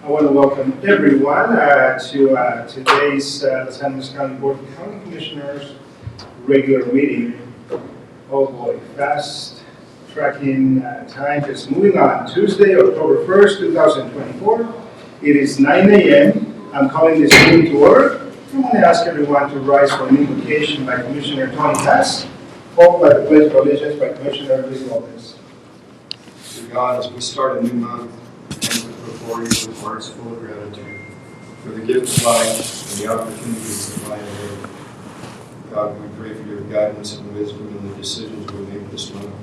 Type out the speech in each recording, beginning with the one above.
I want to welcome everyone to today's Los Animas County Board of County Commissioners regular meeting. Oh boy, fast tracking time. Just moving on. Tuesday, October 1st, 2024. It is 9 a.m. I'm calling this meeting to order. I want to ask everyone to rise for an invocation by Commissioner Tony Hess, followed by the Pledge of Allegiance by Commissioner Luis Lopez. Dear God, as we start a new month, before you with hearts full of gratitude for the gift of life and the opportunities that lie ahead. God, we pray for your guidance and wisdom in the decisions we make this month.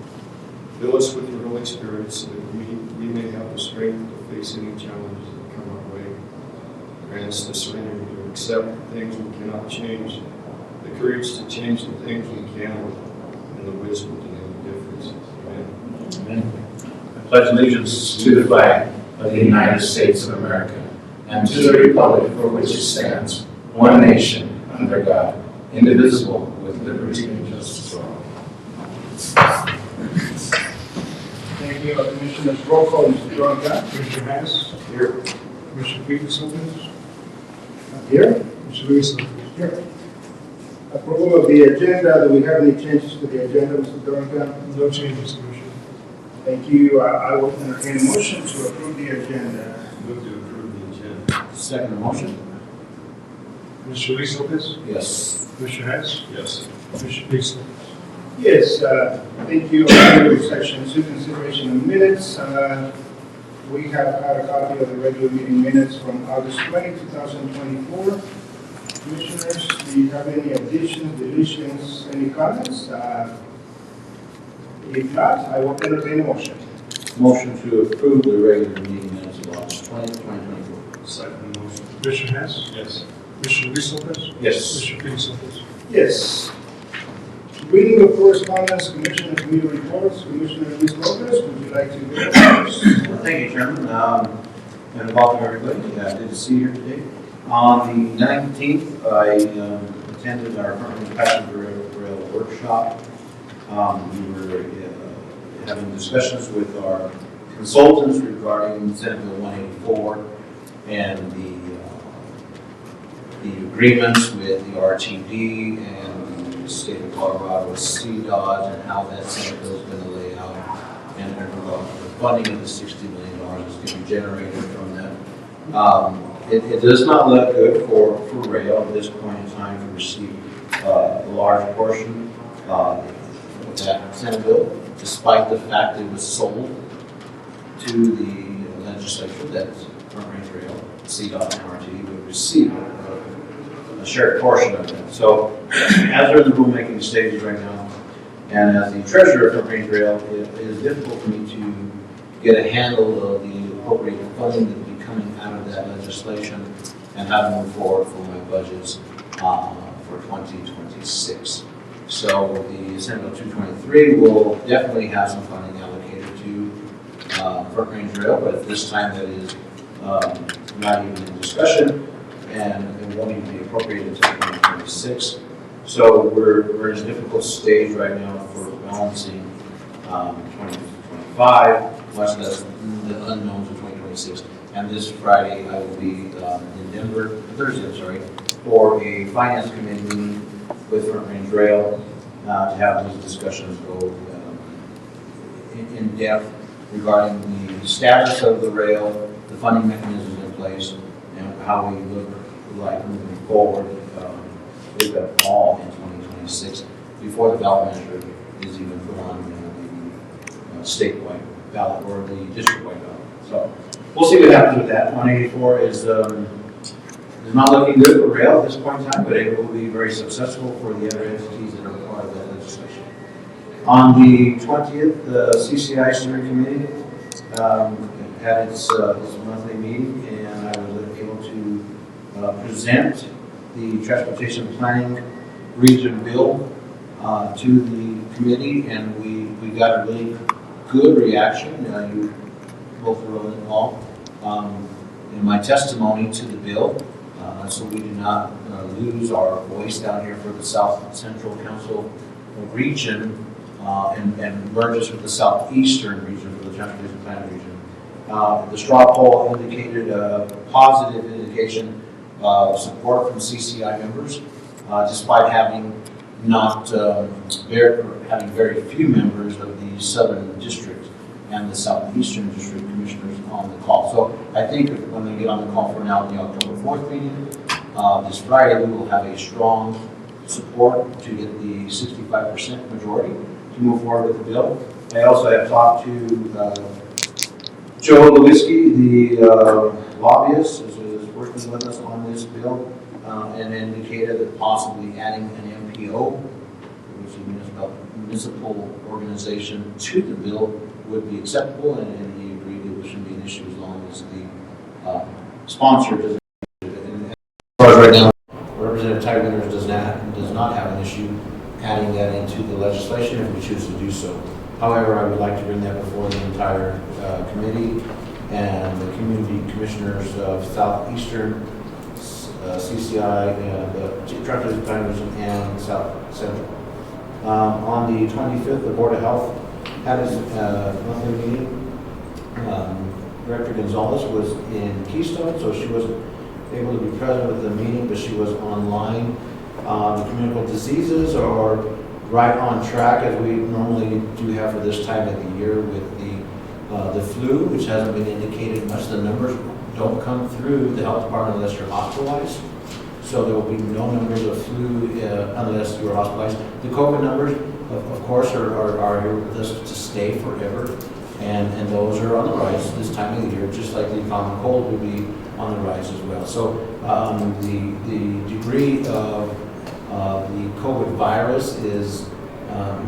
Fill us with your Holy Spirit so that we may have the strength to face any challenges that come our way. Grant us the serenity to accept the things we cannot change, the courage to change the things we can, and the wisdom to know the difference. Amen. Amen. I pledge allegiance to the flag of the United States of America and to the republic for which it stands, one nation, under God, indivisible, with liberty and justice for all. Thank you, Commissioners. Roll call, Mr. John Gant. Commissioner Hess. Here. Commissioner Felix Lopez. Here. Commissioner Luis Lopez. Here. Approval of the agenda. Do we have any changes to the agenda, Mr. Durant? No changes, Commissioner. Thank you. I will entertain a motion to approve the agenda. Move to approve the agenda. Second motion? Commissioner Luis Lopez. Yes. Commissioner Hess. Yes. Commissioner Felix Lopez. Yes, thank you. Under Section 2, consideration of minutes. We have had a copy of the regular meeting minutes from August 20, 2024. Commissioners, do you have any additions, deletions, any comments? If not, I will entertain a motion. Motion to approve the regular meeting minutes of August 20, 2024. Second motion. Commissioner Hess. Yes. Commissioner Luis Lopez. Yes. Commissioner Felix Lopez. Yes. Reading of correspondence, Commissioner Committee reports. Commissioner Luis Lopez, would you like to go first? Thank you, Chairman, and welcome everybody. Good to see you here today. On the 19th, I attended our permanent passenger rail workshop. We were having discussions with our consultants regarding Senate Bill 184 and the agreements with the RTD and the state of Colorado CDOT and how that Senate bill is going to lay out and the funding of the $60 million is going to be generated from that. It does not look good for rail at this point in time to receive a large portion of that Senate bill, despite the fact it was sold to the legislature that Front Range Rail, CDOT, and RTD would receive a shared portion of it. So, as we're in the rulemaking stages right now, and as the treasurer of Front Range Rail, it is difficult for me to get a handle of the appropriate funding that will be coming out of that legislation and how to move forward for my budgets for 2026. So the Senate Bill 223 will definitely have some funding allocated to Front Range Rail, but at this time that is not even in discussion and it won't even be appropriated until 2026. So we're in a difficult stage right now for balancing 2025, much less the unknowns of 2026. And this Friday I will be in Denver, Thursday, I'm sorry, for a finance committee meeting with Front Range Rail to have these discussions go in depth regarding the status of the rail, the funding mechanisms in place, and how we look like moving forward with that all in 2026 before the ballot measure is even put on the statewide ballot or the district-wide ballot. So we'll see what happens with that. 184 is not looking good for rail at this point in time, but it will be very successful for the other entities that are part of that legislation. On the 20th, the CCI Steering Committee had its monthly meeting, and I was able to present the Transportation Planning Region Bill to the committee, and we got a really good reaction. You both were really involved in my testimony to the bill. So we do not lose our voice down here for the South Central Council region and merge us with the Southeastern region for the Transportation Planning Region. The straw poll indicated a positive indication of support from CCI members, despite having having very few members of the Southern District and the Southeastern District Commissioners on the call. So I think when they get on the call for now, the October 4th meeting, this Friday, we will have a strong support to get the 65% majority to move forward with the bill. I also have talked to Joe Lewinsky, the lobbyist, is working with us on this bill, and indicated that possibly adding an MPO, which is a municipal organization, to the bill would be acceptable, and he agreed it shouldn't be an issue as long as the sponsor doesn't. As far as right now, Representative Ty Winters does not have an issue adding that into the legislation if we choose to do so. However, I would like to bring that before the entire committee and the community commissioners of Southeastern, CCI, and Transportation Planning Division, and South Central. On the 25th, the Board of Health had its monthly meeting. Director Gonzalez was in Keystone, so she wasn't able to be present with the meeting, but she was online. The communicable diseases are right on track as we normally do have for this time of the year with the flu, which hasn't been indicated much. The numbers don't come through the health department unless you're hospitalized. So there will be no numbers of flu unless you're hospitalized. The COVID numbers, of course, are here with us to stay forever. And those are on the rise this time of the year, just like the common cold will be on the rise as well. So the degree of the COVID virus is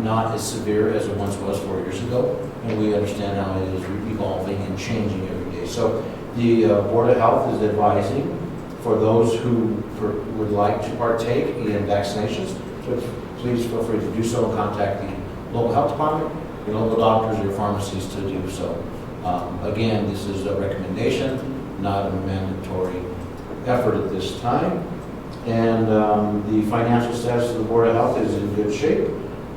not as severe as it once was 4 years ago, and we understand how it is evolving and changing every day. So the Board of Health is advising for those who would like to partake in vaccinations, so please feel free to do so and contact the local health department, your local doctors, your pharmacies to do so. Again, this is a recommendation, not a mandatory effort at this time. And the financial status of the Board of Health is in good shape.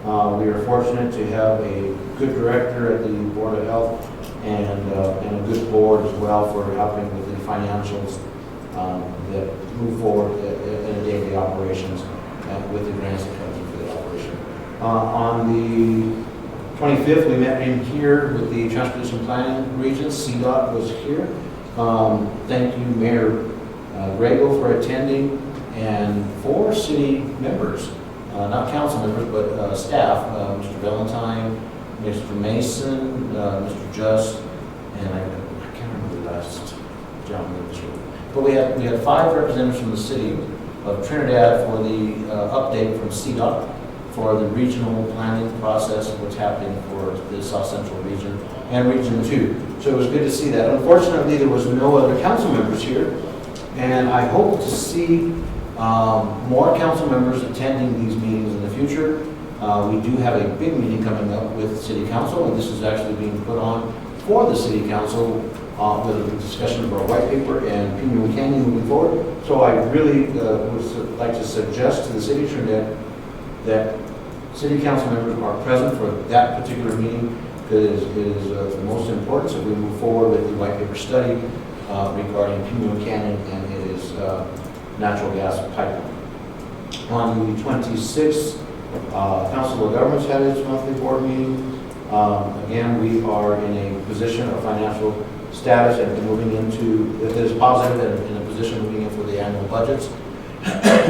We are fortunate to have a good director at the Board of Health and a good board as well for helping with the financials that move forward in daily operations with the grants that come in for the operation. On the 25th, we met in here with the Transportation Planning Region. CDOT was here. Thank you, Mayor Grego, for attending, and 4 city members, not council members, but staff, Mr. Valentine, Mr. Mason, Mr. Just, and I can't remember the last gentleman. But we had 5 representatives from the city of Trinidad for the update from CDOT for the regional planning process, what's happening for the South Central region and Region 2. So it was good to see that. Unfortunately, there was no other council members here, and I hope to see more council members attending these meetings in the future. We do have a big meeting coming up with City Council, and this is actually being put on for the City Council with a discussion of our white paper and Pima Canyon moving forward. So I really would like to suggest to the City of Trinidad that City Council members are present for that particular meeting because it is the most important. So we move forward with the white paper study regarding Pima Canyon and it is natural gas pipeline. On the 26th, Council of Governments had its monthly board meeting. Again, we are in a position of financial status and moving into, it is positive and in a position moving in for the annual budgets.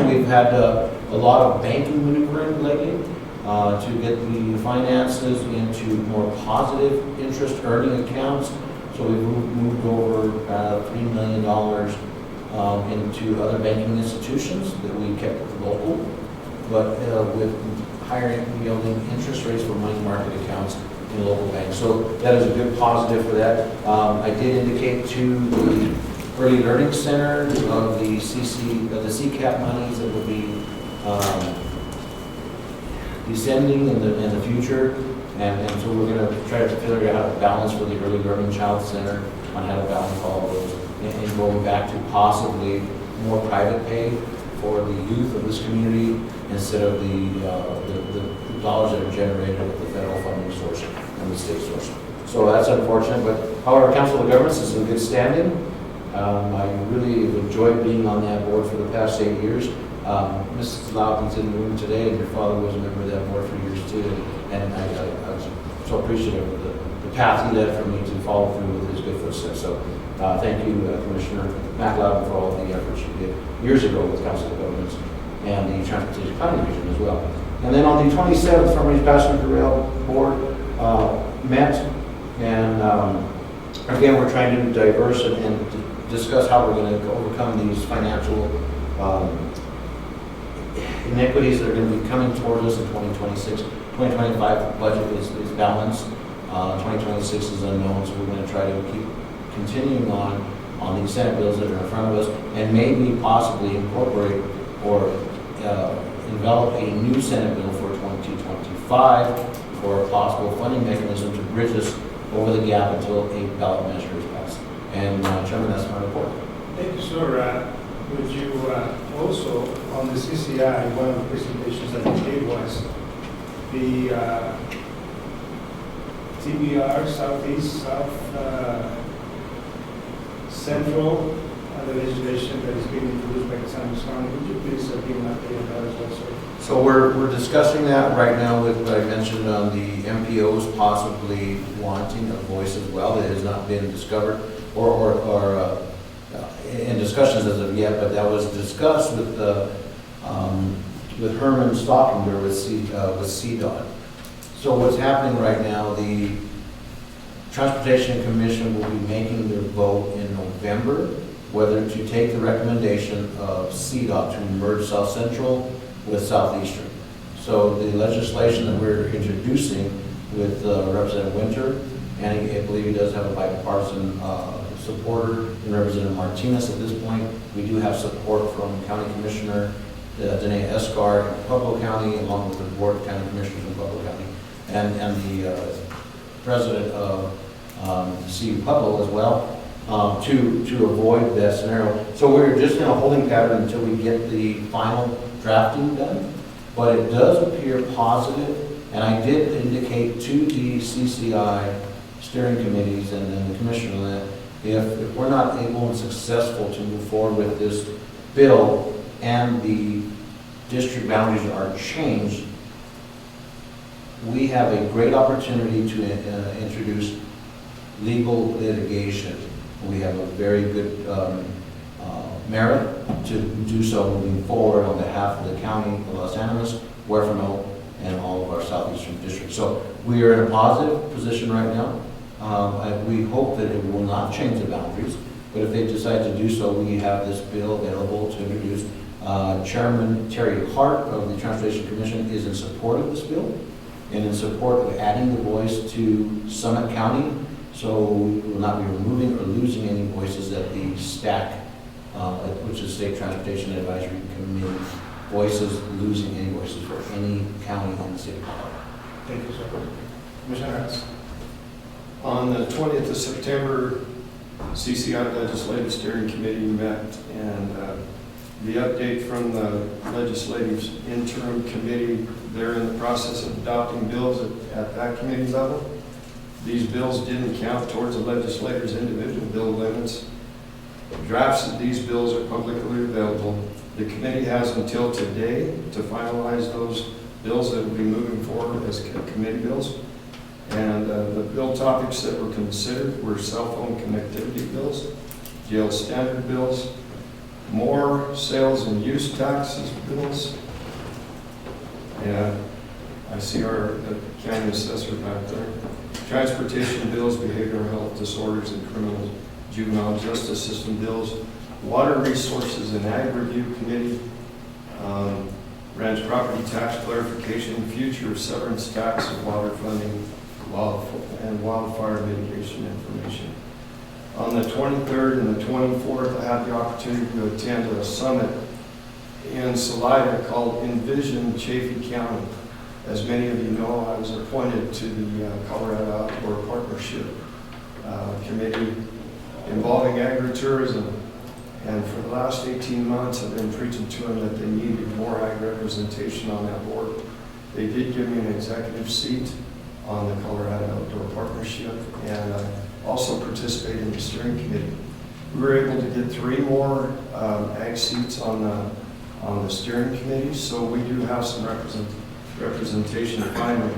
We've had a lot of banking maneuvering lately to get the finances into more positive interest earning accounts. So we've moved over $3 million into other banking institutions that we kept local, but with higher yielding interest rates for money market accounts in local banks. So that is a good positive for that. I did indicate to the Early Learning Center of the CCAP monies that will be descending in the future, and so we're going to try to figure out a balance for the Early Learning Child Center on how to balance all of those, and going back to possibly more private pay for the youth of this community instead of the dollars that are generated with the federal funding source and the state source. So that's unfortunate, but however, Council of Governments is in good standing. I really have enjoyed being on that board for the past 8 years. Mrs. Loudon's in the room today, and your father was a member of that board for years too. And I was so appreciative of the path he led for me to follow through with his good footsteps. So thank you, Commissioner Matt Loudon, for all of the efforts you did years ago with Council of Governments and the Transportation Planning Division as well. And then on the 27th, Front Range Passenger Rail Board met, and again, we're trying to diverse and discuss how we're going to overcome these financial inequities that are going to be coming towards us in 2026. 2025 budget is balanced. 2026 is unknown, so we're going to try to keep continuing on these Senate bills that are in front of us, and maybe possibly incorporate or develop a new Senate bill for 2025 for a possible funding mechanism to bridge us over the gap until a ballot measure is passed. And Chairman, that's my report. Thank you, sir. Would you also, on the CCI, one of the presentations that you gave was the TBR, Southeast, South Central, the legislation that is being introduced by the San Luis County. Would you please give an update on that as well, sir? So we're discussing that right now with what I mentioned on the MPOs possibly wanting a voice as well. It has not been discovered or in discussions as of yet, but that was discussed with Herman Stockinger with CDOT. So what's happening right now, the Transportation Commission will be making their vote in November whether to take the recommendation of CDOT to merge South Central with Southeastern. So the legislation that we're introducing with Representative Winter, and I believe he does have a bipartisan supporter in Representative Martinez at this point. We do have support from County Commissioner Danae Escar in Pueblo County, along with the Board of County Commissioners in Pueblo County, and the President of CU Pueblo as well, to avoid that scenario. So we're just in a holding pattern until we get the final drafting done. But it does appear positive, and I did indicate to the CCI steering committees and then the commissioner that if we're not able and successful to move forward with this bill and the district boundaries are changed, we have a great opportunity to introduce legal litigation. We have a very good merit to do so moving forward on behalf of the county of Los Animas, Huerfano, and all of our southeastern districts. So we are in a positive position right now. We hope that it will not change the boundaries, but if they decide to do so, we have this bill available to introduce. Chairman Terry Hart of the Transportation Commission is in support of this bill and in support of adding the voice to Summit County, so we will not be removing or losing any voices at the STAC, which is State Transportation Advisory Committee, voices, losing any voices for any county in the state of Colorado. Thank you, sir. Commissioner Harris. On the 20th of September, CCI Legislative Steering Committee met, and the update from the Legislative Interim Committee, they're in the process of adopting bills at that committee level. These bills didn't count towards the legislators' individual bill limits. Drafts of these bills are publicly available. The committee has until today to finalize those bills that will be moving forward as committee bills. And the bill topics that were considered were cell phone connectivity bills, jail standard bills, more sales and use taxes bills, and I see our county assessor back there, transportation bills, behavioral health disorders and criminal juvenile justice system bills, water resources and ag review committee, ranch property tax clarification, future severance tax and water funding, and wildfire mitigation information. On the 23rd and the 24th, I had the opportunity to attend a summit in Salida called Envision Chaffee County. As many of you know, I was appointed to the Colorado Outdoor Partnership Committee involving agritourism. And for the last 18 months, I've been preaching to them that they needed more ag representation on that board. They did give me an executive seat on the Colorado Outdoor Partnership, and also participate in the steering committee. We were able to get 3 more ag seats on the steering committee, so we do have some representation finally.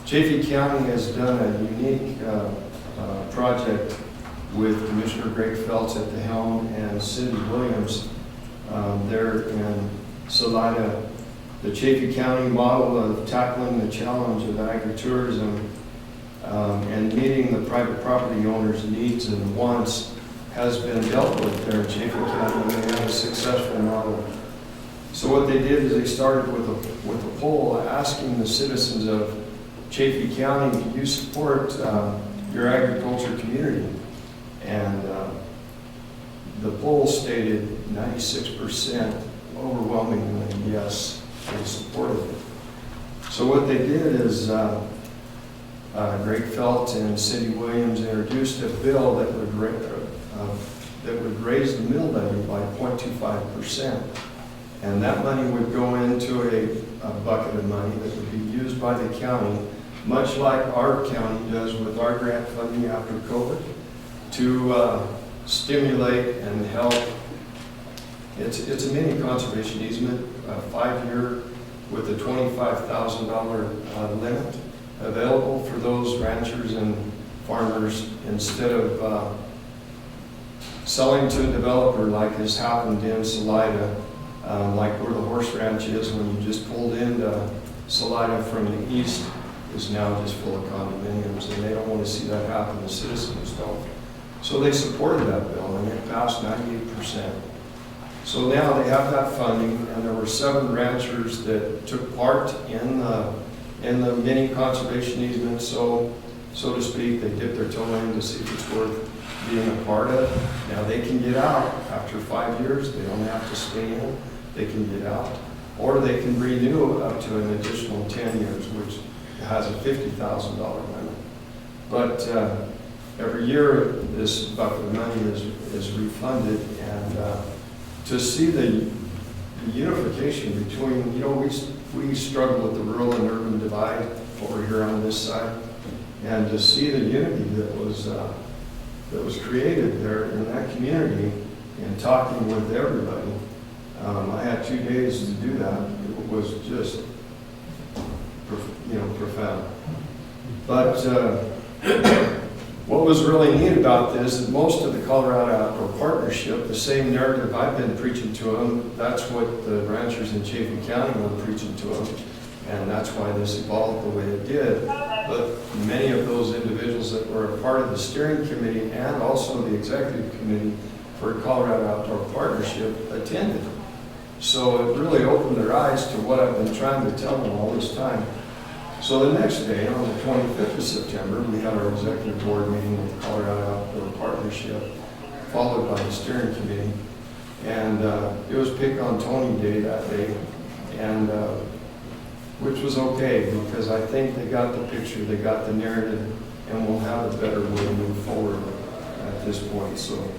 Chaffee County has done a unique project with Commissioner Greg Feltz at the helm and Cindy Williams there in Salida. The Chaffee County model of tackling the challenge of agritourism and meeting the private property owners' needs and wants has been dealt with there in Chaffee County, and they have a successful model. So what they did is they started with a poll asking the citizens of Chaffee County, do you support your agriculture community? And the poll stated 96% overwhelmingly yes, they supported it. So what they did is Greg Felt and Cindy Williams introduced a bill that would raise the mill levy by 0.25%. And that money would go into a bucket of money that would be used by the county, much like our county does with our grant funding after COVID, to stimulate and help. It's a mini conservation easement, 5-year with a $25,000 limit available for those ranchers and farmers instead of selling to a developer like has happened in Salida, like where the horse ranch is when you just pulled into Salida from the east is now just full of condominiums, and they don't want to see that happen. The citizens don't. So they supported that bill, and it passed 98%. So now they have that funding, and there were 7 ranchers that took part in the mini conservation easement, so to speak. They dipped their toe in to see if it's worth being a part of. Now they can get out after 5 years. They don't have to stay in. They can get out, or they can renew up to an additional 10 years, which has a $50,000 limit. But every year this bucket of money is refunded, and to see the unification between, we struggle with the rural and urban divide over here on this side, and to see the unity that was created there in that community and talking with everybody. I had 2 days to do that. It was just, profound. But what was really neat about this is most of the Colorado Outdoor Partnership, the same narrative I've been preaching to them, that's what the ranchers in Chaffee County were preaching to them, and that's why this evolved the way it did. But many of those individuals that were a part of the steering committee and also the executive committee for Colorado Outdoor Partnership attended. So it really opened their eyes to what I've been trying to tell them all this time. So the next day, on the 25th of September, we had our executive board meeting with the Colorado Outdoor Partnership, followed by the steering committee. And it was Pick on Tony Day that day, and which was okay, because I think they got the picture, they got the narrative, and we'll have a better way to move forward at this point. So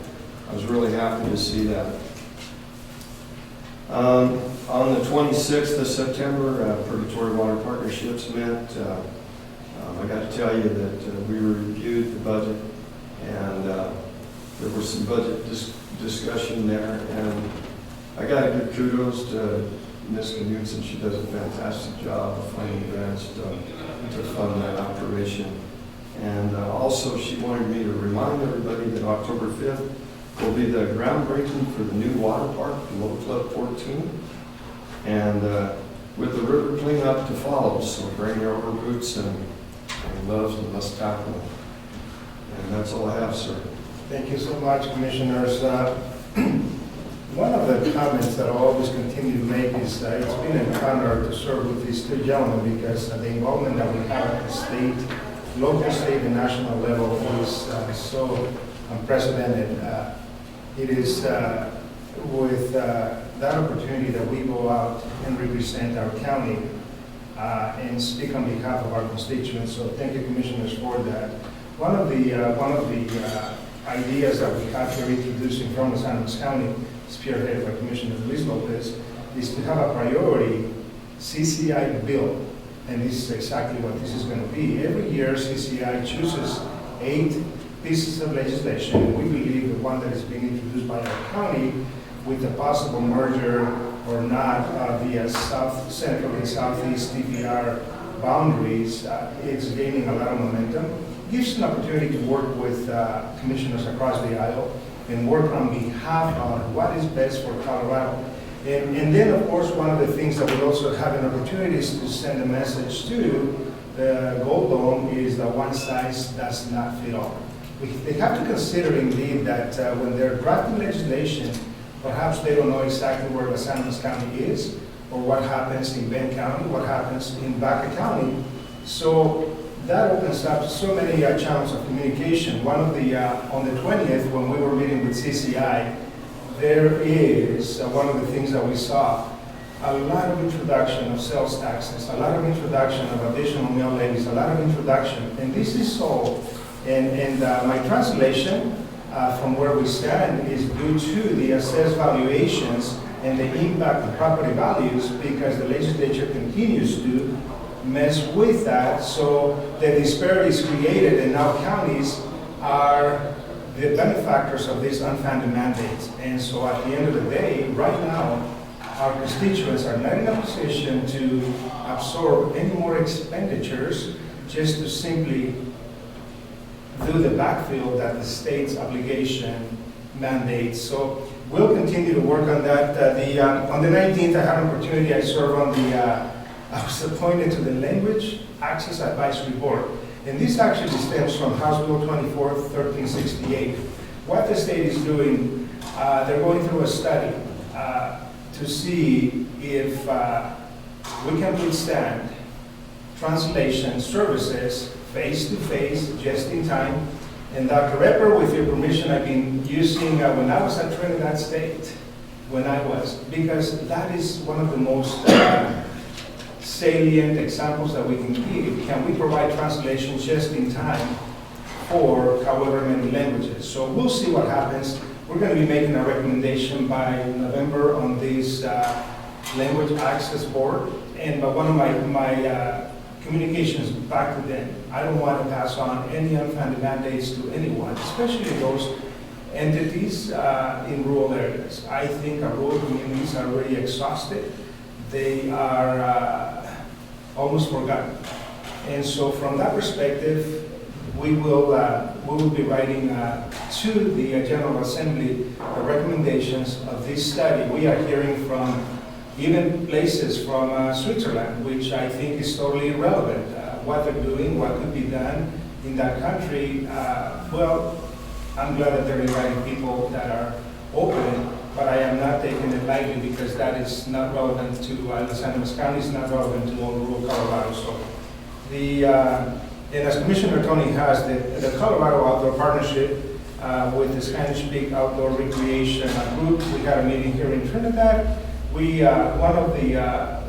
I was really happy to see that. On the 26th of September, Purgatory Water Partnerships met. I got to tell you that we reviewed the budget, and there was some budget discussion there, and I got to give kudos to Ms. Knudsen. She does a fantastic job of finding grants to fund that operation. And also she wanted me to remind everybody that October 5th will be the groundbreaking for the new water park, Low Club 14, and with the river cleanup to follow. So bring your rubber boots and gloves, and let's tackle it. And that's all I have, sir. Thank you so much, Commissioners. One of the comments that I always continue to make is it's been an honor to serve with these 2 gentlemen, because the involvement that we have at the state, local, state, and national level is so unprecedented. It is with that opportunity that we go out and represent our county and speak on behalf of our constituents. So thank you, Commissioners, for that. One of the ideas that we have here introducing from Los Animas County, spearheaded by Commissioner Luis Lopez, is to have a priority CCI bill and this is exactly what this is going to be. Every year, CCI chooses 8 pieces of legislation. We believe the one that is being introduced by our county with the possible merger or not of the South Central and Southeast DPR boundaries, it's gaining a lot of momentum. Gives an opportunity to work with commissioners across the aisle and work on behalf of what is best for Colorado. And then, of course, one of the things that we also have an opportunity is to send a message to the Gold Dome is that one size does not fit all. They have to consider indeed that when they're drafting legislation, perhaps they don't know exactly where Los Animas County is, or what happens in Bend County, what happens in Baca County. So that opens up so many channels of communication. One of the, on the 20th, when we were meeting with CCI, there is one of the things that we saw, a lot of introduction of sales taxes, a lot of introduction of additional mill levies, a lot of introduction, and this is all, and my translation from where we stand is due to the assessed valuations and the impact of property values, because the legislature continues to mess with that, so the disparities created, and now counties are the benefactors of these unfunded mandates. And so at the end of the day, right now, our constituents are not in a position to absorb any more expenditures just to simply do the backfill that the state's obligation mandates. So we'll continue to work on that. On the 19th, I had an opportunity, I served on I was appointed to the Language Access Advisory Board. And this actually stems from House Bill 24, 1368. What the state is doing, they're going through a study to see if we can withstand translation services face-to-face, just in time. And Dr. Epper, with your permission, I've been using when I was at Trinidad State, because that is one of the most salient examples that we can give. Can we provide translations just in time for however many languages? So we'll see what happens. We're going to be making a recommendation by November on this Language Access Board. And by one of my communications back to them, I don't want to pass on any unfunded mandates to anyone, especially those entities in rural areas. I think our rural communities are already exhausted. They are almost forgotten. And so from that perspective, we will be writing to the General Assembly the recommendations of this study. We are hearing from even places from Switzerland, which I think is totally irrelevant. What they're doing, what could be done in that country. Well, I'm glad that they're inviting people that are open, but I am not taking it lightly, because that is not relevant to Los Animas County, is not relevant to all rural Colorado. So and as Commissioner Tony has, the Colorado Outdoor Partnership with the Spanish Peak Outdoor Recreation Group, we had a meeting here in Trinidad. One of the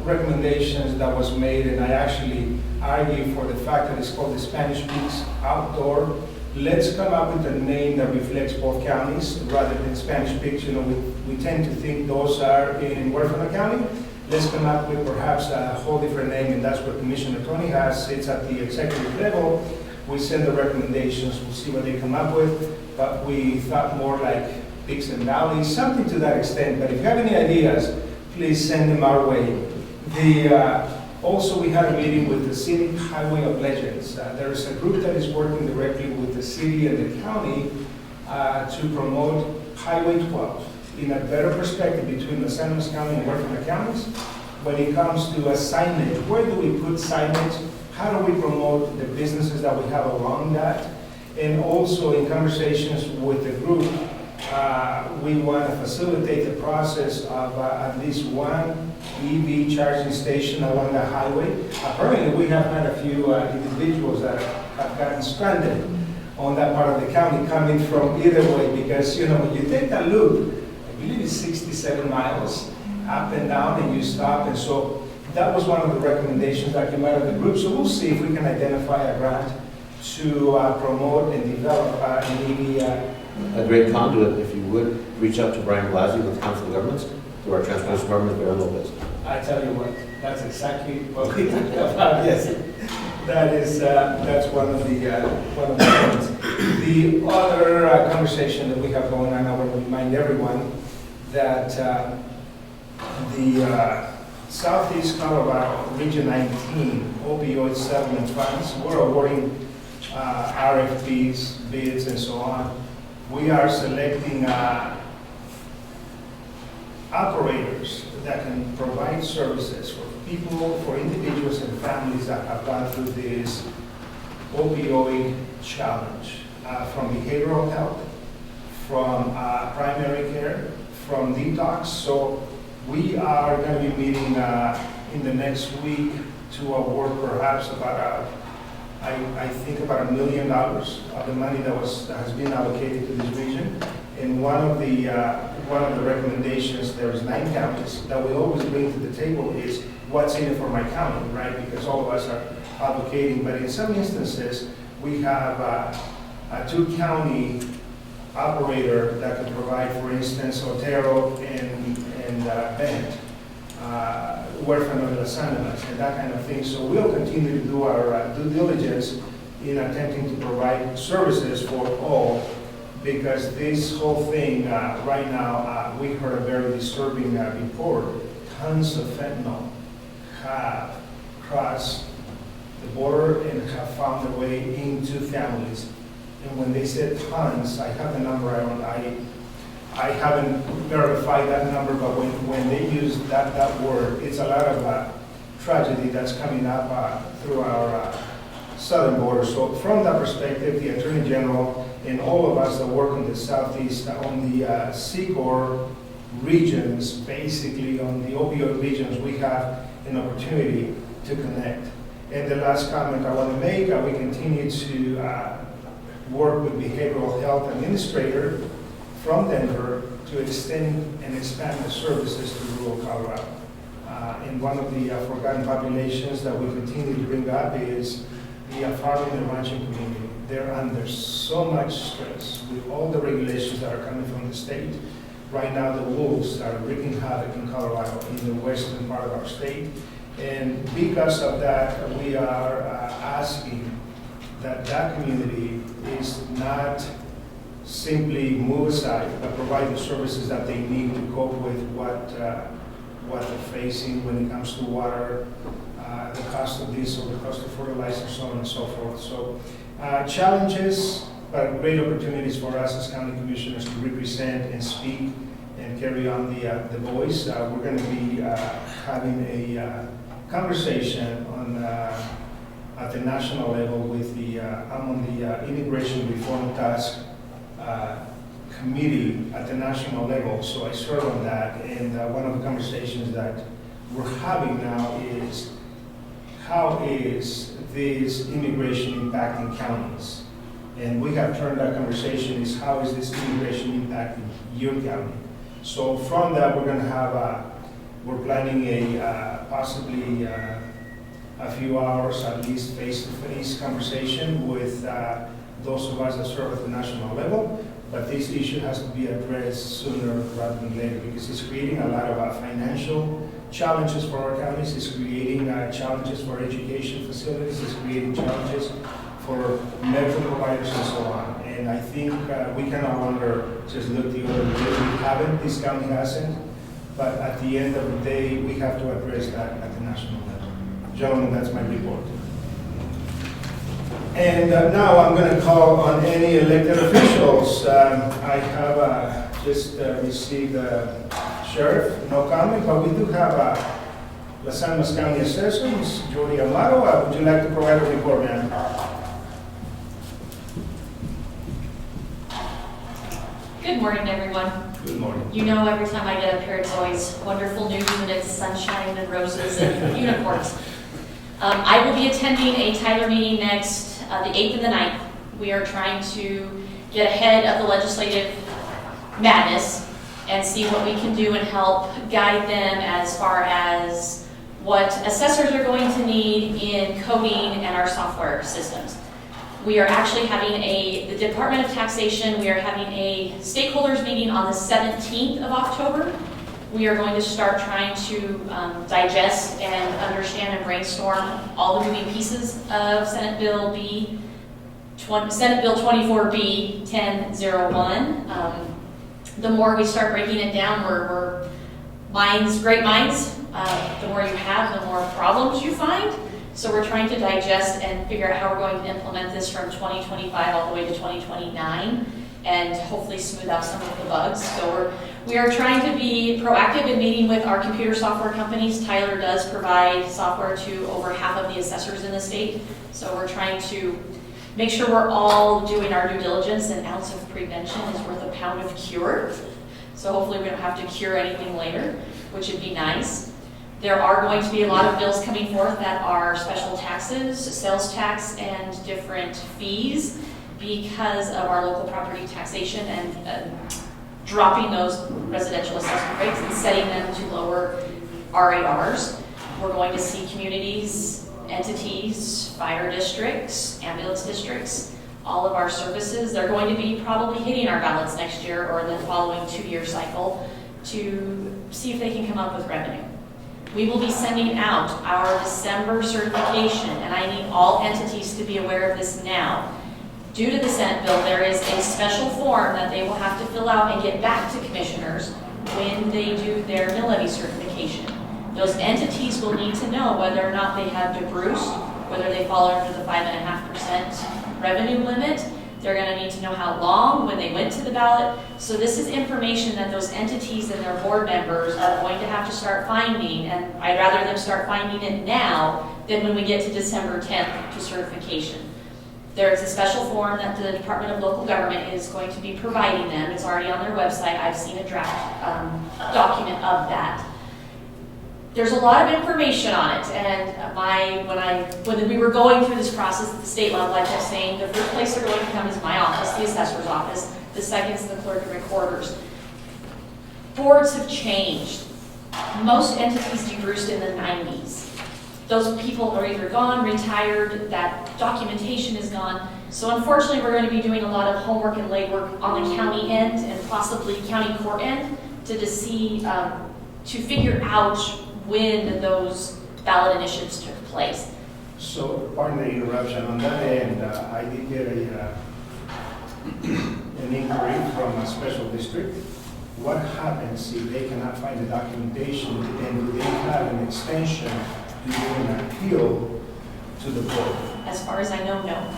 recommendations that was made, and I actually argue for the fact that it's called the Spanish Peaks Outdoor. Let's come up with a name that reflects both counties rather than Spanish Peaks. You know, we tend to think those are in Huerfano County. Let's come up with perhaps a whole different name, and that's what Commissioner Tony has. It's at the executive level. We send the recommendations, we'll see what they come up with, but we thought more like peaks and valleys, something to that extent. But if you have any ideas, please send them our way. Also, we had a meeting with the City Highway of Legends. There is a group that is working directly with the city and the county to promote Highway 12 in a better perspective between Los Animas County and Huerfano counties. When it comes to a signage, where do we put signage? How do we promote the businesses that we have along that? And also in conversations with the group, we want to facilitate the process of at least one EV charging station along the highway. Apparently, we have had a few individuals that have gotten stranded on that part of the county coming from either way, because, you know, when you take that loop, I believe it's 67 miles up and down, and you stop. And so that was one of the recommendations that came out of the group. So we'll see if we can identify a grant to promote and develop an EV. A great conduit, if you would, reach out to Brian Blasey with Council of Governments, to our Transportation Department, Vera Lopez. I tell you what, That's exactly what we talked about, yes. That's one of the points. The other conversation that we have going on, I want to remind everyone that the Southeast Colorado Region 19 opioid settlement funds, we're awarding RFPs, bids, and so on. We are selecting operators that can provide services for people, for individuals and families that have gone through this opioid challenge, from behavioral health, from primary care, from detox. So we are going to be meeting in the next week to award perhaps about I think about $1 million of the money that has been allocated to this region. And one of the recommendations, there's 9 counties that we always bring to the table is what's in it for my county, right? Because all of us are advocating, but in some instances we have a 2-county operator that can provide, for instance, Otero and Bennett, Huérfano de las Animas, and that kind of thing. So we'll continue to do our due diligence in attempting to provide services for all, because this whole thing right now, we heard a very disturbing report. Tons of fentanyl have crossed the border and have found their way into families. And when they said tons, I have the number, I haven't verified that number, but when they use that word, it's a lot of tragedy that's coming up through our southern border. So from that perspective, the Attorney General and all of us that work in the Southeast, on the CCOR regions, basically on the opioid regions, we have an opportunity to connect. And the last comment I want to make, we continue to work with behavioral health administrator from Denver to extend and expand the services to rural Colorado. And one of the forgotten populations that we continue to bring up is the farming and ranching community. They're under so much stress with all the regulations that are coming from the state. Right now, the wolves are wreaking havoc in Colorado, in the western part of our state. And because of that, we are asking that community is not simply move aside, but provide the services that they need to cope with what they're facing when it comes to water, the cost of diesel, the cost of fertilizer, so on and so forth. So challenges, but great opportunities for us as county commissioners to represent and speak and carry on the voice. We're going to be having a conversation on at the national level with I'm on the Immigration Reform Task Committee at the national level, so I serve on that. And one of the conversations that we're having now is how is this immigration impacting counties? And we have turned that conversation is how is this immigration impacting your county? So from that, we're going to have we're planning a possibly a few hours at least face-to-face conversation with those of us that serve at the national level. But this issue has to be addressed sooner rather than later because it's creating a lot of financial challenges for our counties. It's creating challenges for education facilities. It's creating challenges for medical providers and so on. And I think we can no longer just look the other way. We haven't, this county hasn't. But at the end of the day, we have to address that at the national level. Gentlemen, that's my report. And now I'm going to call on any elected officials. I have just received Sheriff, no comment, but we do have Las Animas County Assessor, Ms. Jody Amaro. Would you like to provide a report, ma'am? Good morning, everyone. Good morning. You know, every time I get up here, it's always wonderful news and it's sunshine and roses and unicorns. I will be attending a Tyler meeting next, the 8th and the 9th. We are trying to get ahead of the legislative madness and see what we can do and help guide them as far as what assessors are going to need in coding and our software systems. We are actually having the Department of Taxation, we are having a stakeholders meeting on the 17th of October We are going to start trying to digest and understand and brainstorm all the moving pieces of Senate Bill 24B 1001. The more we start breaking it down, we're great minds. The more you have, the more problems you find. So we're trying to digest and figure out how we're going to implement this from 2025 all the way to 2029 and hopefully smooth out some of the bugs. So we are trying to be proactive in meeting with our computer software companies. Tyler does provide software to over half of the assessors in the state. So we're trying to make sure we're all doing our due diligence. An ounce of prevention is worth a pound of cure. So hopefully we don't have to cure anything later, which would be nice. There are going to be a lot of bills coming forth that are special taxes, sales tax, and different fees because of our local property taxation and dropping those residential assessment rates and setting them to lower RARs. We're going to see communities, entities, fire districts, ambulance districts, all of our services. They're going to be probably hitting our ballots next year or the following 2-year cycle to see if they can come up with revenue. We will be sending out our December certification, and I need all entities to be aware of this now. Due to the Senate bill, there is a special form that they will have to fill out and get back to commissioners when they do their mill levy certification. Those entities will need to know whether or not they have DeBruce, whether they fall under the 5.5% revenue limit. They're going to need to know how long, when they went to the ballot. So this is information that those entities and their board members are going to have to start finding, and I'd rather them start finding it now than when we get to December 10th to certification. There is a special form that the Department of Local Government is going to be providing them. It's already on their website. I've seen a draft document of that. There's a lot of information on it, and when we were going through this process at the state level, I kept saying the first place they're going to come is my office, the assessor's office. The second is the clerk and recorders. Boards have changed. Most entities debruced in the 90s. Those people are either gone, retired, that documentation is gone. So unfortunately, we're going to be doing a lot of homework and legwork on the county end and possibly county court end to figure out when those ballot initiatives took place. So, pardon the interruption, on that end, I did get an inquiry from a special district. What happens if they cannot find the documentation and do they have an extension to do an appeal to the board? As far as I know, no.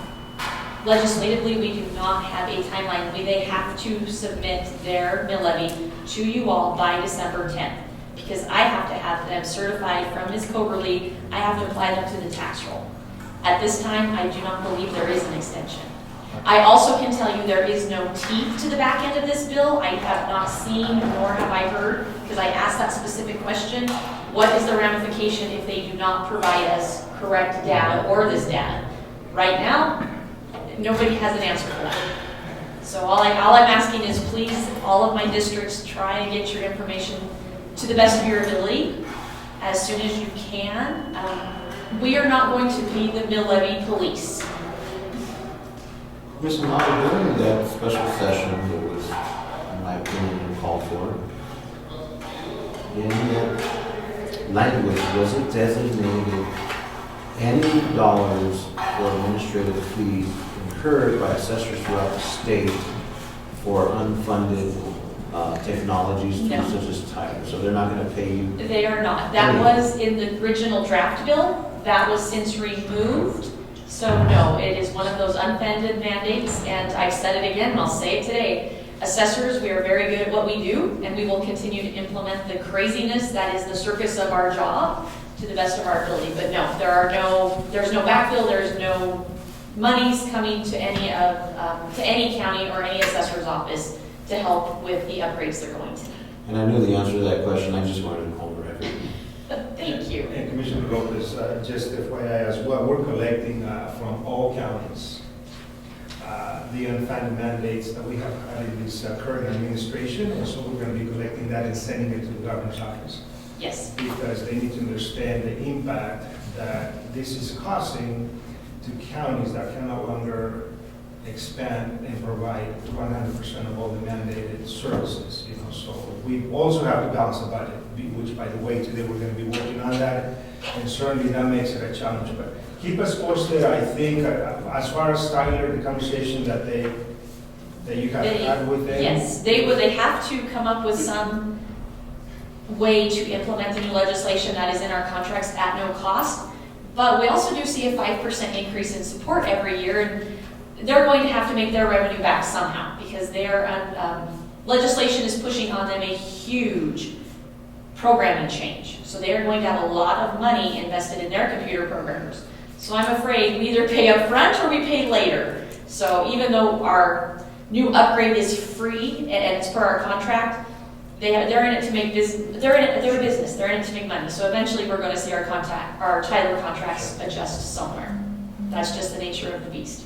Legislatively, we do not have a timeline. They have to submit their mill levy to you all by December 10th. Because I have to have them certified from Ms. Coberly, I have to apply them to the tax roll. At this time, I do not believe there is an extension. I also can tell you there is no teeth to the back end of this bill. I have not seen, nor have I heard, because I asked that specific question, what is the ramification if they do not provide us correct data or this data? Right now, nobody has an answer for that. So all I'm asking is please, all of my districts, try and get your information to the best of your ability as soon as you can. We are not going to be the mill levy police. Mr. Mata, during that special session that was, in my opinion, called for, in that language, was it designated any dollars for administrative fees incurred by assessors throughout the state for unfunded technologies No. such as Tyler? So they're not going to pay you? They are not. That was in the original draft bill. That was since removed. So no, it is one of those unfunded mandates, and I've said it again, and I'll say it today. Assessors, we are very good at what we do, and we will continue to implement the craziness that is the circus of our job to the best of our ability. But no, there's no backfill, there's no monies coming to any county or any assessor's office to help with the upgrades they're going to need. And I knew the answer to that question, I just wanted to hold the record. Thank you. And Commissioner Lopez, just FYI as well, we're collecting from all counties the unfunded mandates that we have had in this current administration, and so we're going to be collecting that and sending it to the governor's office. Yes. Because they need to understand the impact that this is causing to counties that can no longer expand and provide 100% of all the mandated services, so we also have to balance the budget, which, by the way, today we're going to be working on that, and certainly that makes it a challenge, but keep us posted. I think, as far as Tyler, the conversation that you have had with them. Yes, they have to come up with some way to implement the new legislation that is in our contracts at no cost. But we also do see a 5% increase in support every year, and they're going to have to make their revenue back somehow because their legislation is pushing on them a huge programming change. So they are going to have a lot of money invested in their computer programmers. So I'm afraid we either pay up front or we pay later. So even though our new upgrade is free and it's per our contract, they're in it to make business. They're a business. They're in it to make money. So eventually, we're going to see our Tyler contracts adjust somewhere. That's just the nature of the beast.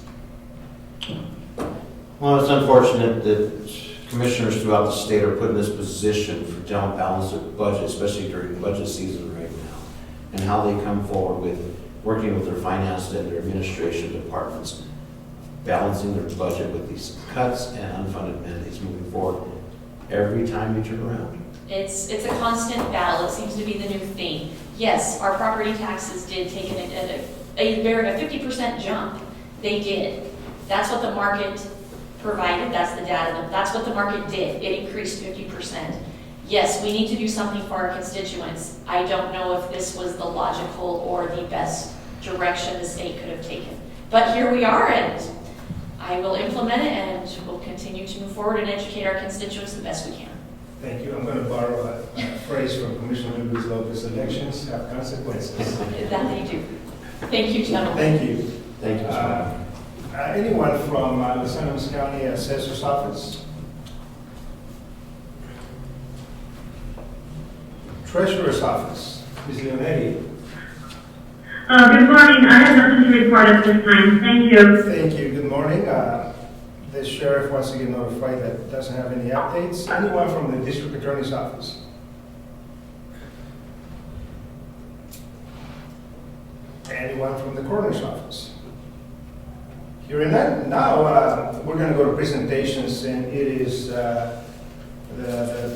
Well, it's unfortunate that commissioners throughout the state are put in this position for don't balance their budget, especially during budget season right now, and how they come forward with working with their finance and their administration departments, balancing their budget with these cuts and unfunded mandates moving forward. Every time you turn around. It's a constant battle. It seems to be the new theme. Yes, our property taxes did take a 50% jump. They did. That's what the market provided. That's the data. That's what the market did. It increased 50%. Yes, we need to do something for our constituents. I don't know if this was the logical or the best direction the state could have taken. But here we are, and I will implement it, and we'll continue to move forward and educate our constituents the best we can. Thank you. I'm going to borrow a phrase from Commissioner Luis Lopez: elections have consequences. That they do. Thank you, gentlemen. Thank you. Thank you. Anyone from Los Animas County Assessor's Office? Treasurer's Office, Ms. Leonetti. Good morning. I have nothing to report at this time. Thank you. Thank you. Good morning. The sheriff wants to get notified that doesn't have any updates. Anyone from the District Attorney's Office? Anyone from the Coroner's Office? Hearing that, now we're going to go to presentations, and it is the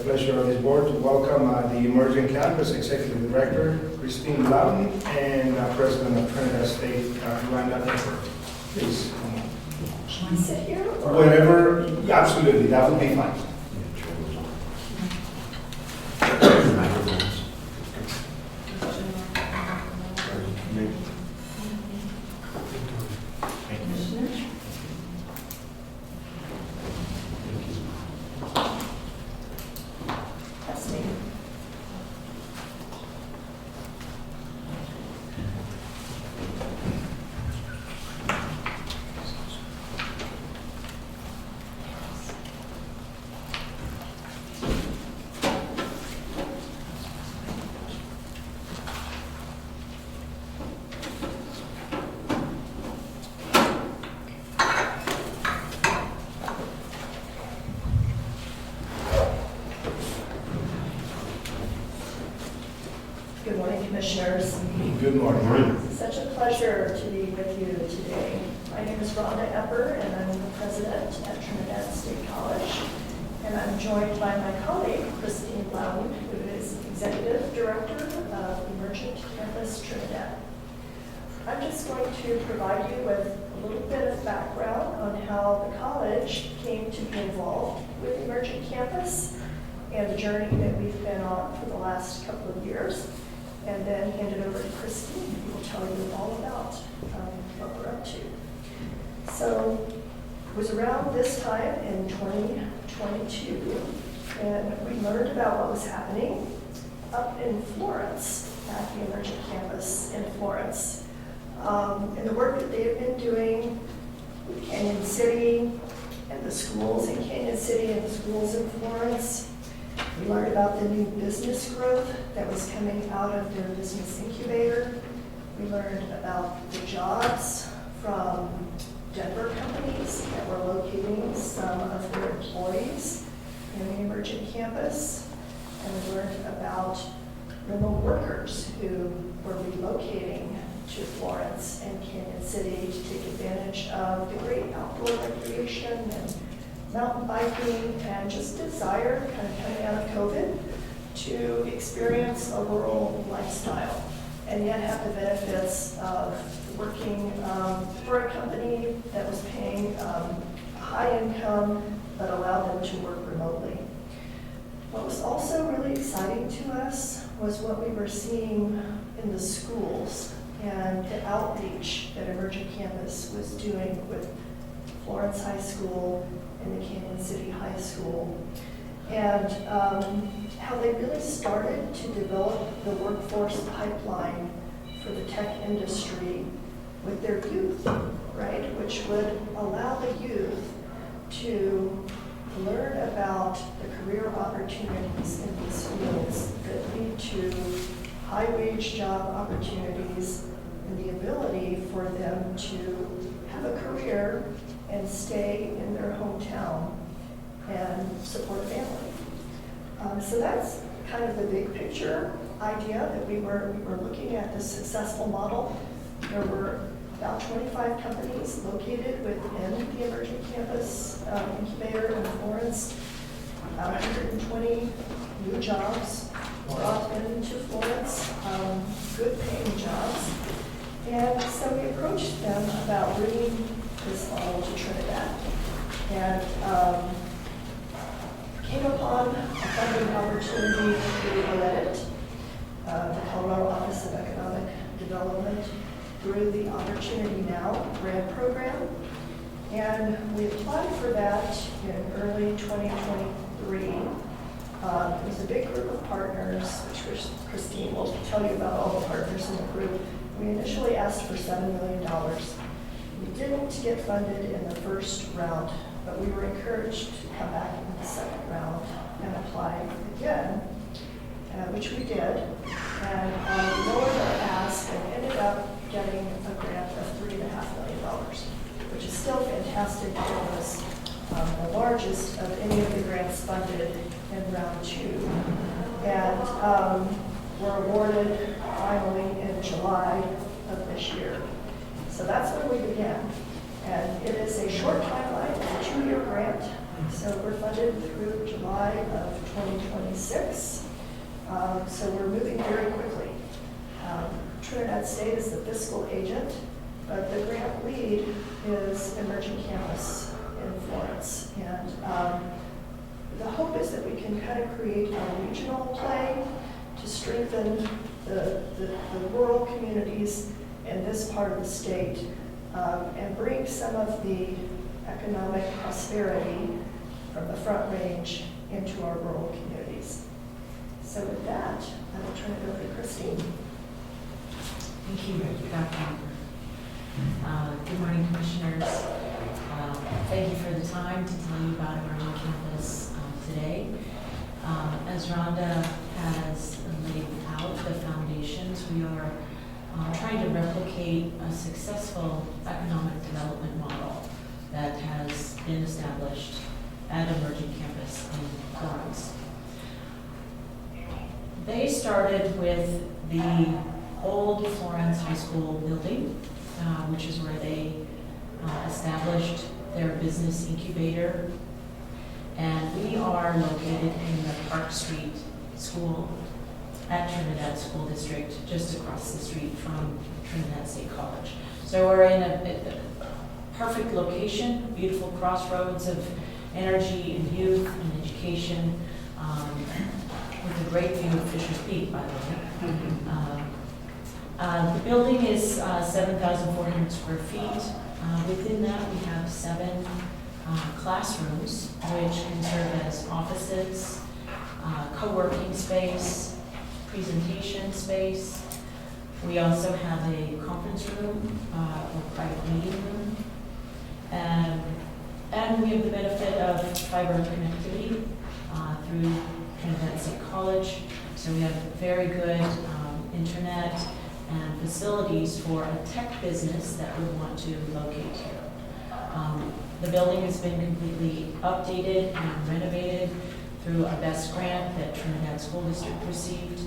pleasure of this board to welcome the Emerging Campus Executive Director, Christine Loudon, and President of Trinidad State, Rhonda Emperor. Please, come on. Should I sit here? Or? Whatever, absolutely, that would be fine. That's me. Good morning, Commissioners. Good morning. It's such a pleasure to be with you today. My name is Rhonda Epper, and I'm the president at Trinidad State College. And I'm joined by my colleague, Christine Loudon, who is Executive Director of Emergent Campus Trinidad. I'm just going to provide you with a little bit of background on how the college came to be involved with Emergent Campus and the journey that we've been on for the last couple of years, and then hand it over to Christine, who will tell you all about what we're up to. So it was around this time in 2022, and we learned about what was happening up in Florence, at the Emergent Campus in Florence, and the work that they've been doing with Canyon City and the schools in Canyon City and the schools in Florence. We learned about the new business growth that was coming out of their business incubator. We learned about the jobs from Denver companies that were locating some of their employees in the Emergent Campus. And we learned about remote workers who were relocating to Florence and Canyon City to take advantage of the great outdoor recreation and mountain biking and just desire, kind of coming out of COVID, to experience a rural lifestyle and yet have the benefits of working for a company that was paying high income but allowed them to work remotely. What was also really exciting to us was what we were seeing in the schools and the outreach that Emerging Campus was doing with Florence High School and the Canyon City High School, and how they really started to develop the workforce pipeline for the tech industry with their youth, right? Which would allow the youth to learn about the career opportunities in these fields that lead to high-wage job opportunities and the ability for them to have a career and stay in their hometown and support a family. So that's kind of the big picture idea that we were looking at this successful model. There were about 25 companies located within the Emerging Campus incubator in Florence. About 120 new jobs brought into Florence, good paying jobs. And so we approached them about bringing this model to Trinidad. And came upon a funding opportunity through LACC, the Colorado Office of Economic Development, through the Opportunity Now grant program. And we applied for that in early 2023. It was a big group of partners, which Christine will tell you about all the partners in the group. We initially asked for $7 million. We didn't get funded in the first round, but we were encouraged to come back in the second round and apply again, which we did. And lowered our ask and ended up getting a grant of $3.5 million, which is still fantastic. It was the largest of any of the grants funded in round 2. And were awarded finally in July of this year. So that's when we began. And it is a short timeline, it's a 2-year grant. So we're funded through July of 2026. So we're moving very quickly. Trinidad State is the fiscal agent, but the grant lead is Emerging Campus in Florence. And the hope is that we can kind of create a regional play to strengthen the rural communities in this part of the state and bring some of the economic prosperity from the Front Range into our rural communities. So with that, I will turn it over to Christine. Thank you, Dr. Amber. Good morning, Commissioners. Thank you for the time to tell you about Emerging Campus today. As Rhonda has laid out the foundations, we are trying to replicate a successful economic development model that has been established at Emerging Campus in Florence. They started with the old Florence High School building, which is where they established their business incubator. And we are located in the Park Street School at Trinidad School District, just across the street from Trinidad State College. So we're in a perfect location, beautiful crossroads of energy and youth and education, with a great view of Fisher's Peak, by the way. The building is 7,400 square feet. Within that, we have 7 classrooms, which can serve as offices, co-working space, presentation space. We also have a conference room, or private meeting room. And we have the benefit of fiber connectivity through Trinidad State College. So we have very good internet and facilities for a tech business that would want to locate here. The building has been completely updated and renovated through a BEST grant that Trinidad School District received.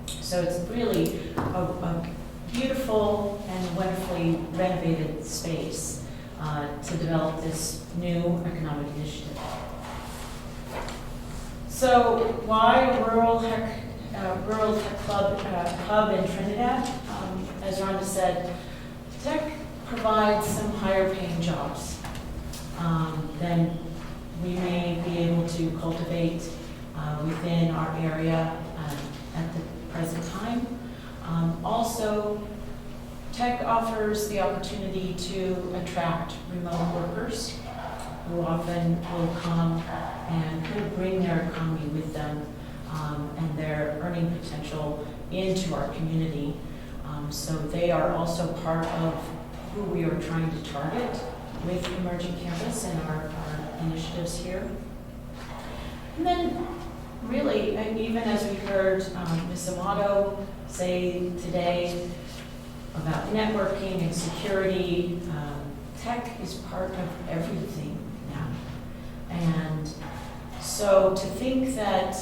So it's really a beautiful and wonderfully renovated space to develop this new economic initiative. So why Rural Tech Club hub in Trinidad? As Rhonda said, tech provides some higher paying jobs than we may be able to cultivate within our area at the present time. Also, tech offers the opportunity to attract remote workers who often will come and could bring their economy with them and their earning potential into our community. So they are also part of who we are trying to target with Emerging Campus and our initiatives here. And then really, and even as we heard Ms. Amato say today about networking and security, tech is part of everything now. And so to think that,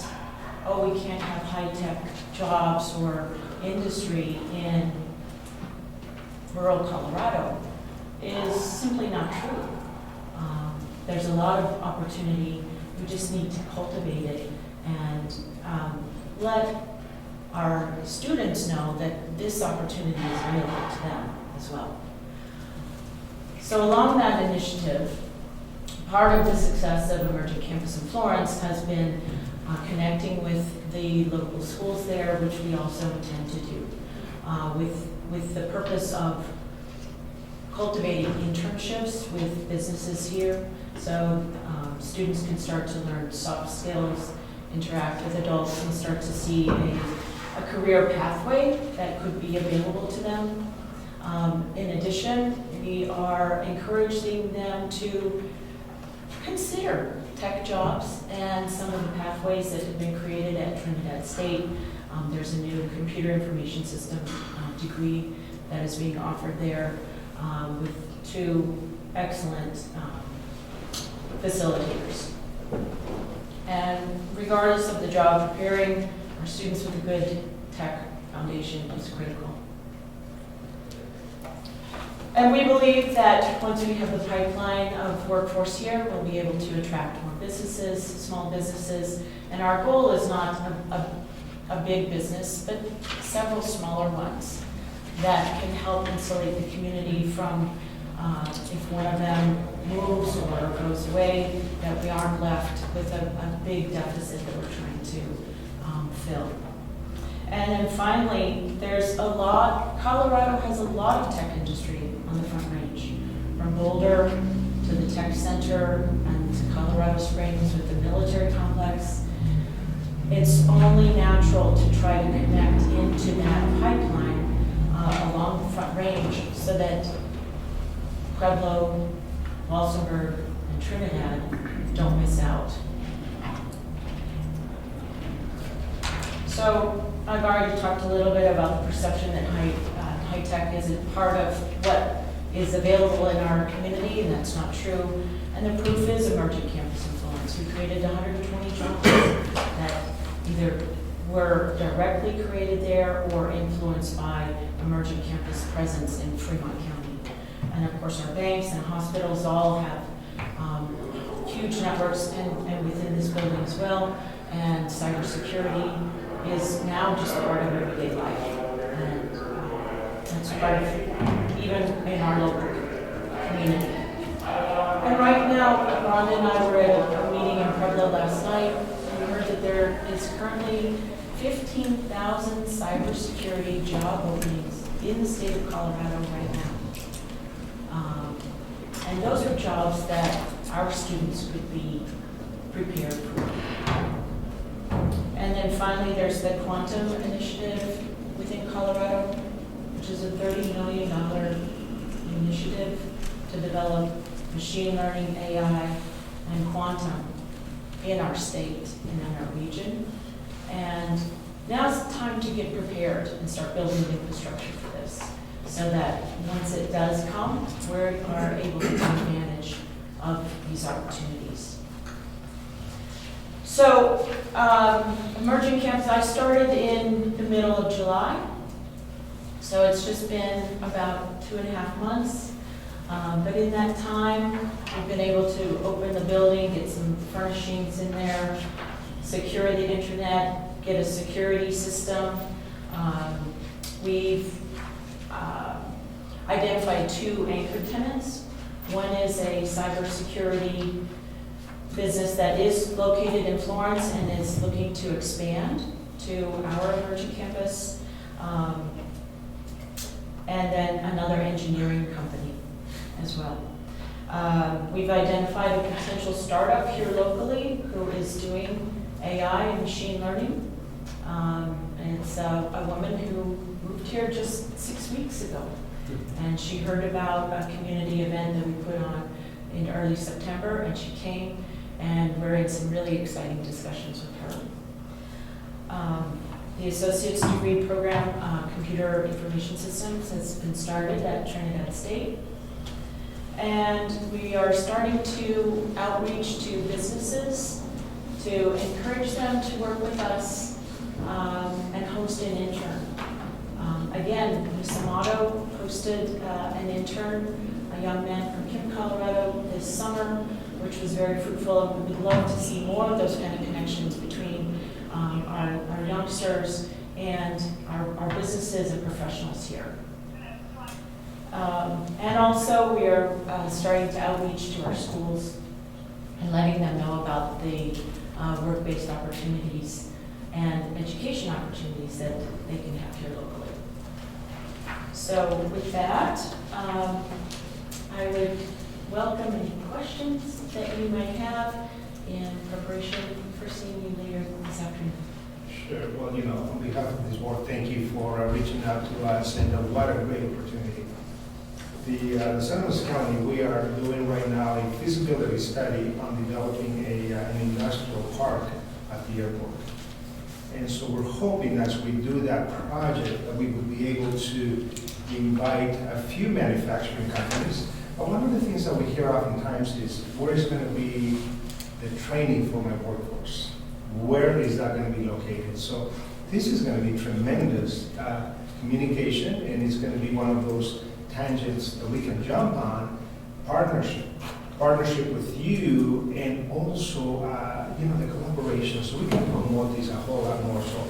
oh, we can't have high-tech jobs or industry in rural Colorado is simply not true. There's a lot of opportunity. We just need to cultivate it and let our students know that this opportunity is available to them as well. So along that initiative, part of the success of Emerging Campus in Florence has been connecting with the local schools there, which we also intend to do, with the purpose of cultivating internships with businesses here, so students can start to learn soft skills, interact with adults, and start to see a career pathway that could be available to them. In addition, we are encouraging them to consider tech jobs and some of the pathways that have been created at Trinidad State. There's a new computer information system degree that is being offered there with 2 excellent facilitators. And regardless of the job, preparing our students with a good tech foundation is critical. And we believe that once we have the pipeline of workforce here, we'll be able to attract more businesses, small businesses, and our goal is not a big business, but several smaller ones that can help insulate the community from if one of them moves or goes away, that we aren't left with a big deficit that we're trying to fill. And then finally, Colorado has a lot of tech industry on the Front Range, from Boulder to the tech center and to Colorado Springs with the military complex. It's only natural to try to connect into that pipeline along the Front Range so that Pueblo, Walsenburg, and Trinidad don't miss out. So I've already talked a little bit about the perception that high tech isn't part of what is available in our community, and that's not true. And the proof is Emerging Campus in Florence. We created 120 jobs that either were directly created there or influenced by Emerging Campus presence in Fremont County. And of course, our banks and hospitals all have huge networks and within this building as well. And cybersecurity is now just part of everyday life. And that's part of even in our local community. And right now, Rhonda and I were at a meeting in Pueblo last night, and we heard that there is currently 15,000 cybersecurity job openings in the state of Colorado right now. And those are jobs that our students could be prepared for. And then finally, there's the Quantum Initiative within Colorado, which is a $30 million initiative to develop machine learning, AI, and quantum in our state and in our region. And now's the time to get prepared and start building the infrastructure for this, so that once it does come, we are able to take advantage of these opportunities. So, Emerging Campus, I started in the middle of July, So it's just been about 2.5 months. But in that time, we've been able to open the building, get some furnishings in there, secure the internet, get a security system. We've identified 2 anchor tenants. One is a cybersecurity business that is located in Florence and is looking to expand to our emerging campus. And then another engineering company as well. We've identified a potential startup here locally who is doing AI and machine learning. And it's a woman who moved here just 6 weeks ago. And she heard about a community event that we put on in early September, and she came, and we're in some really exciting discussions with her. The associate's degree program, Computer Information Systems, has been started at Trinidad State. And we are starting to outreach to businesses to encourage them to work with us and host an intern. Again, Musamato hosted an intern, a young man from Kim, Colorado this summer, which was very fruitful. And we would love to see more of those kind of connections between our youngsters and our businesses and professionals here. And also we are starting to outreach to our schools and letting them know about the work-based opportunities and education opportunities that they can have here locally. So with that, I would welcome any questions that you might have in preparation for seeing you later this afternoon. Sure. Well, on behalf of this board, thank you for reaching out to us, and what a great opportunity. The San Luis County, we are doing right now a feasibility study on developing an industrial park at the airport. And so we're hoping as we do that project that we would be able to invite a few manufacturing companies. But one of the things that we hear oftentimes is, where is going to be the training for my workforce? Where is that going to be located? So this is going to be tremendous communication, and it's going to be one of those tangents that we can jump on. Partnership with you, and also the collaboration, so we can promote this a whole lot more. So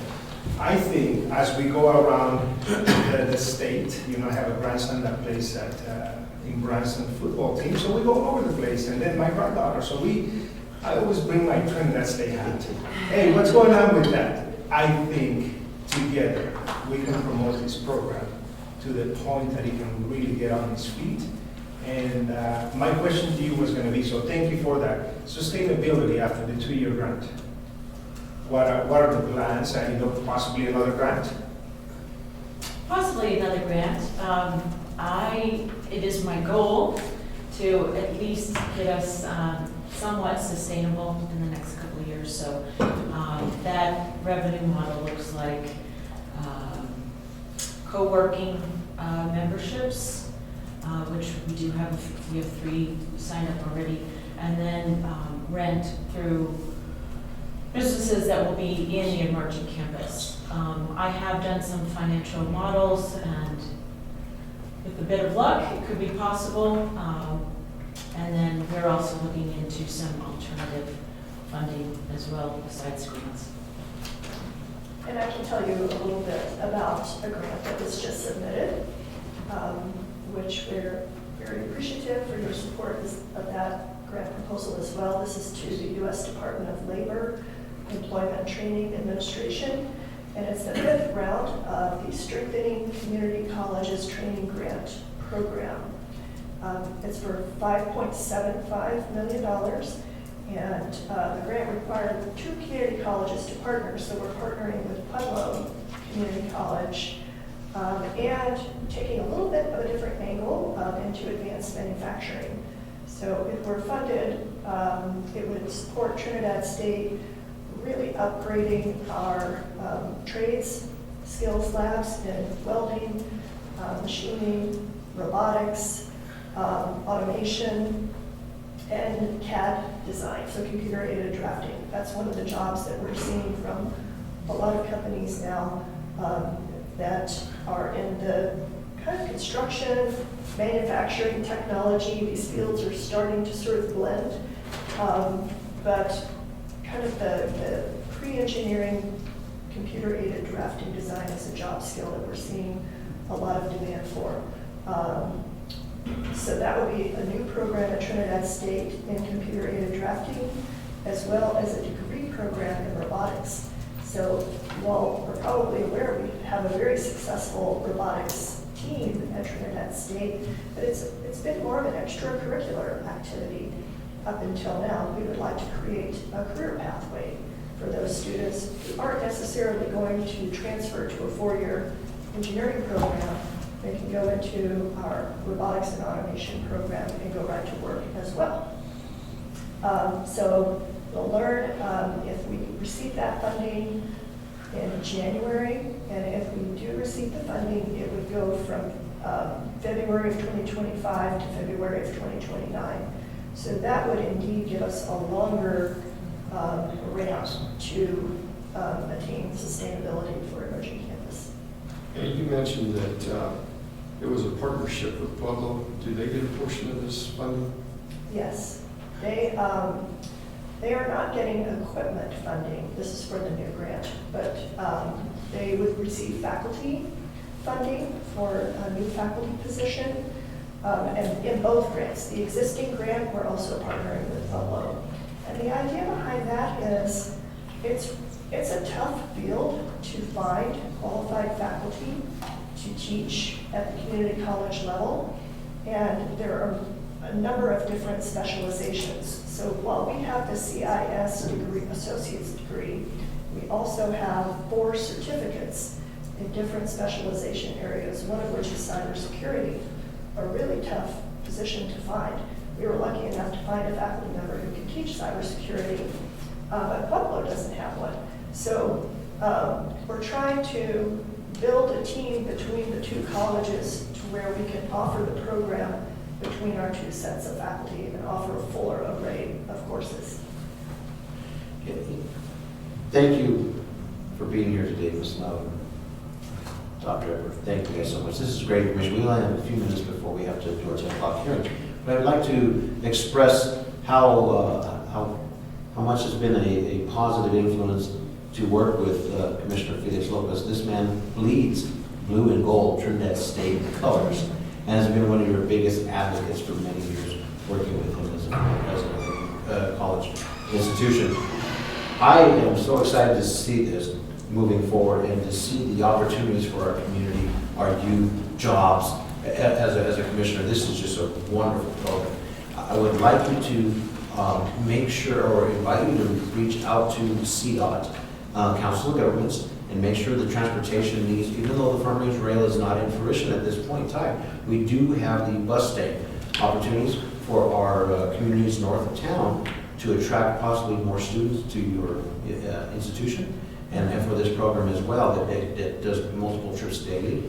I think as we go around the state, I have a grandson that plays in Branson football team, so we go all over the place, and then my granddaughter. So I always bring my Trinidad State hat. Hey, what's going on with that? I think together we can promote this program to the point that he can really get on his feet. And my question to you was going to be, so thank you for that, sustainability after the 2-year grant. What are the plans? Possibly another grant? Possibly another grant. It is my goal to at least get us somewhat sustainable in the next couple of years. So that revenue model looks like co-working memberships, which we have 3 signed up already, and then rent through businesses that will be in the emerging campus. I have done some financial models, and with a bit of luck, it could be possible. And then we're also looking into some alternative funding as well besides grants. And I can tell you a little bit about a grant that was just submitted, which we're very appreciative for your support of that grant proposal as well. This is to the U.S. Department of Labor, Employment Training Administration, and it's the 5th round of the Strengthening Community Colleges Training Grant Program. It's for $5.75 million, and the grant required 2 community colleges to partner, so we're partnering with Pueblo Community College and taking a little bit of a different angle into advanced manufacturing. So if we're funded, it would support Trinidad State really upgrading our trades skills labs in welding, machining, robotics, automation, and CAD design, so computer-aided drafting. That's one of the jobs that we're seeing from a lot of companies now that are in the kind of construction, manufacturing, technology. These fields are starting to sort of blend. But kind of the pre-engineering, computer-aided drafting design is a job skill that we're seeing a lot of demand for. So that would be a new program at Trinidad State in computer-aided drafting, as well as a degree program in robotics. So while we're probably aware we have a very successful robotics team at Trinidad State, but it's been more of an extracurricular activity up until now. We would like to create a career pathway for those students who aren't necessarily going to transfer to a four-year engineering program. They can go into our robotics and automation program and go right to work as well. So we'll learn if we receive that funding in January, and if we do receive the funding, it would go from February of 2025 to February of 2029. So that would indeed give us a longer ramp to attain sustainability for emerging campus. And you mentioned that it was a partnership with Pueblo. Do they get a portion of this funding? Yes, they are not getting equipment funding. This is for the new grant, but they would receive faculty funding for a new faculty position. And in both grants, the existing grant, we're also partnering with Pueblo. And the idea behind that is it's a tough field to find qualified faculty to teach at the community college level. And there are a number of different specializations. So while we have the CIS degree, associate's degree, we also have 4 certificates in different specialization areas, one of which is cybersecurity, a really tough position to find. We were lucky enough to find a faculty member who could teach cybersecurity, but Pueblo doesn't have one. So we're trying to build a team between the 2 colleges to where we can offer the program between our 2 sets of faculty and offer a fuller array of courses. Thank you for being here today, Ms. Lowe. Dr. Edward, thank you guys so much. This is great information. We only have a few minutes before we have to do our 10 o'clock hearing. But I'd like to express how much has been a positive influence to work with Commissioner Felix Lopez. This man bleeds blue and gold Trinidad State colors and has been one of your biggest advocates for many years, working with him as a president of a college institution. I am so excited to see this moving forward and to see the opportunities for our community, our youth, jobs. As a commissioner, this is just a wonderful program. I would like you to make sure or invite you to reach out to CDOT, Council of Governments, and make sure the transportation needs, even though the Front Range Rail is not in fruition at this point in time, we do have the bus stay opportunities for our communities north of town to attract possibly more students to your institution. And for this program as well, that does multiple trips daily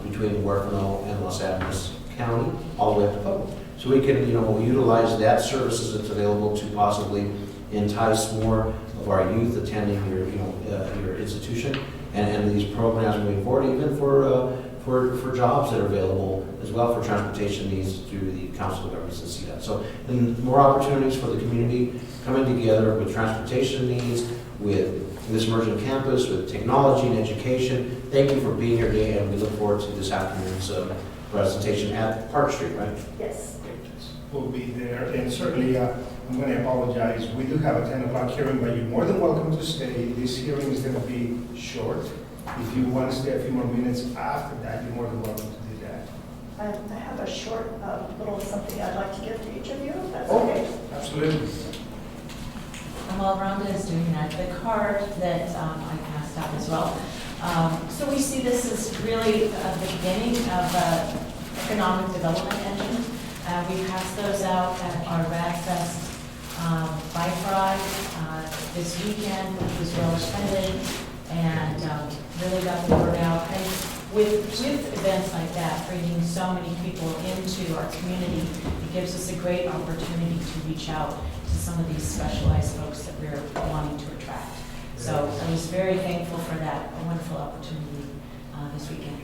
between Huerfano and Los Animas County, all the way up to Pueblo. So we can, utilize that services that's available to possibly entice more of our youth attending your institution, and these programs moving forward, even for jobs that are available as well for transportation needs through the Council of Governments and CDOT. So, and more opportunities for the community coming together with transportation needs, with this emerging campus, with technology and education. Thank you for being here today, and we look forward to this afternoon's presentation at Park Street, right? Yes. Will be there, and certainly I'm going to apologize. We do have a 10 o'clock hearing, but you're more than welcome to stay. This hearing is going to be short. If you want to stay a few more minutes after that, you're more than welcome to do that. I have a short little something I'd like to give to each of you, if that's okay. Absolutely. And while Rhonda is doing that, the card that I passed out as well. So we see this as really the beginning of an economic development engine. We passed those out at our RadFest bike ride this weekend, which was well attended, and really got the word out. And with events like that, bringing so many people into our community, it gives us a great opportunity to reach out to some of these specialized folks that we're wanting to attract. So I was very thankful for that, a wonderful opportunity this weekend.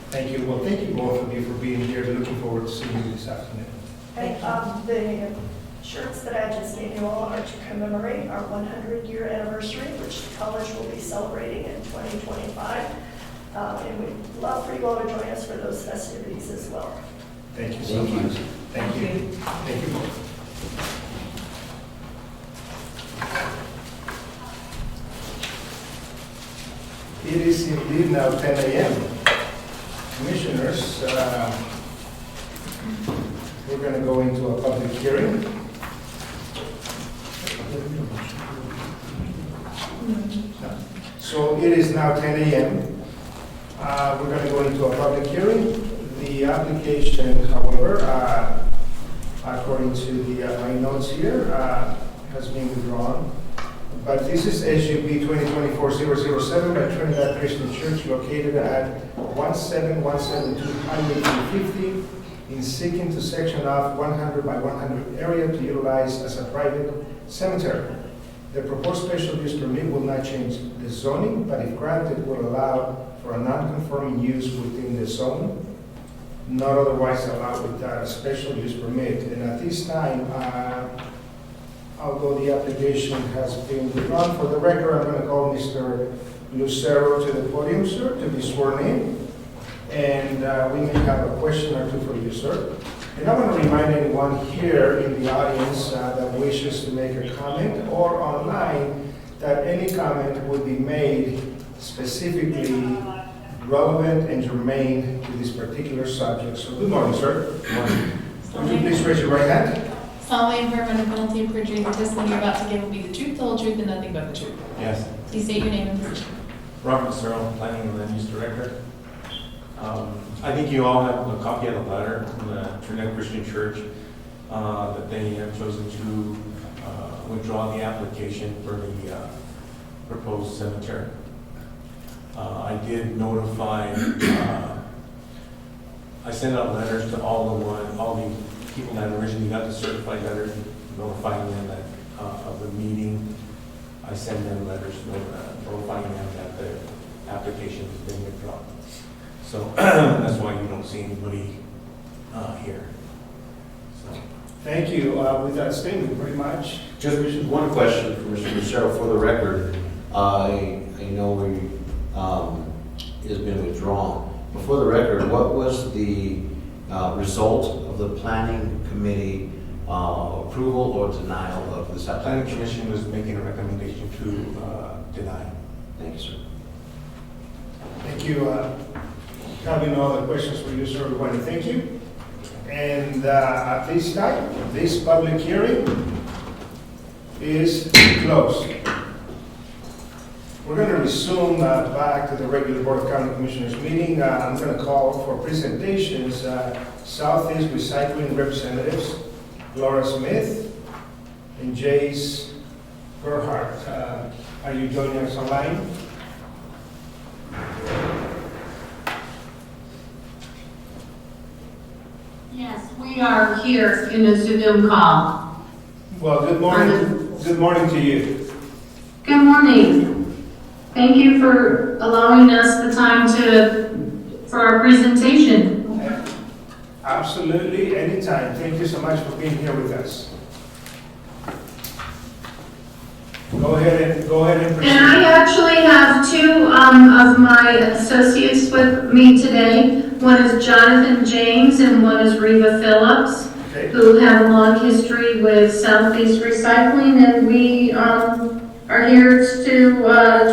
Thank you. Well, thank you both of you for being here. We're looking forward to seeing you this afternoon. And the shirts that I just gave you all are to commemorate our 100-year anniversary, which the college will be celebrating in 2025. And we'd love for you all to join us for those festivities as well. Thank you so much. Thank you. Thank you both. It is indeed now 10 a.m. Commissioners, we're going to go into a public hearing. So it is now 10 a.m. We're going to go into a public hearing. The application, however, according to my notes here, has been withdrawn. But this is SUP 2024-007 by Trinidad Christian Church located at 17172 Highway 250 in seeking to section off 100 by 100 area to utilize as a private cemetery. The proposed special use permit will not change the zoning, but if granted, will allow for a non-conforming use within the zone, not otherwise allowed without a special use permit. And at this time, although the application has been withdrawn, for the record, I'm going to call Mr. Lucero to the podium, sir, to be sworn in. And we may have a question or two for you, sir. And I want to remind anyone here in the audience that wishes to make a comment or online that any comment would be made specifically relevant and germane to this particular subject. So good morning, sir. Good morning. Would you please raise your right hand? Solemnly affirm under penalty of perjury that the testimony you're about to give will be the truth, the whole truth, and nothing but the truth. Yes. Please state your name and position. Robert Searle, Planning and Land Use Director. I think you all have a copy of the letter from the Trinidad Christian Church that they have chosen to withdraw the application for the proposed cemetery. I did notify, I sent out letters to all the people that originally got the certified letters, notifying them that of the meeting. I sent them letters notifying them that the application has been withdrawn. So that's why you don't see anybody here. So. Thank you. With that statement, pretty much. Just one question for Mr. Lucero for the record. I know it has been withdrawn. But for the record, what was the result of the planning committee approval or denial of this Planning application? Commission was making a recommendation to deny. Thank you, sir. Thank you. Having no other questions for you, sir, we want to thank you. And at this time, this public hearing is closed. We're going to resume back to the regular Board of County Commissioners meeting. I'm going to call for presentations Southeast Recycling representatives Laura Smith and Jace Gerhardt. Are you joining us online? Yes, we are here in a Zoom call. Well, good morning. Good morning to you. Good morning. Thank you for allowing us the time for our presentation. Absolutely, anytime. Thank you so much for being here with us. Go ahead and proceed. And I actually have two of my associates with me today. One is Jonathan James and one is Reva Phillips, Okay. who have a long history with Southeast Recycling, and we are here to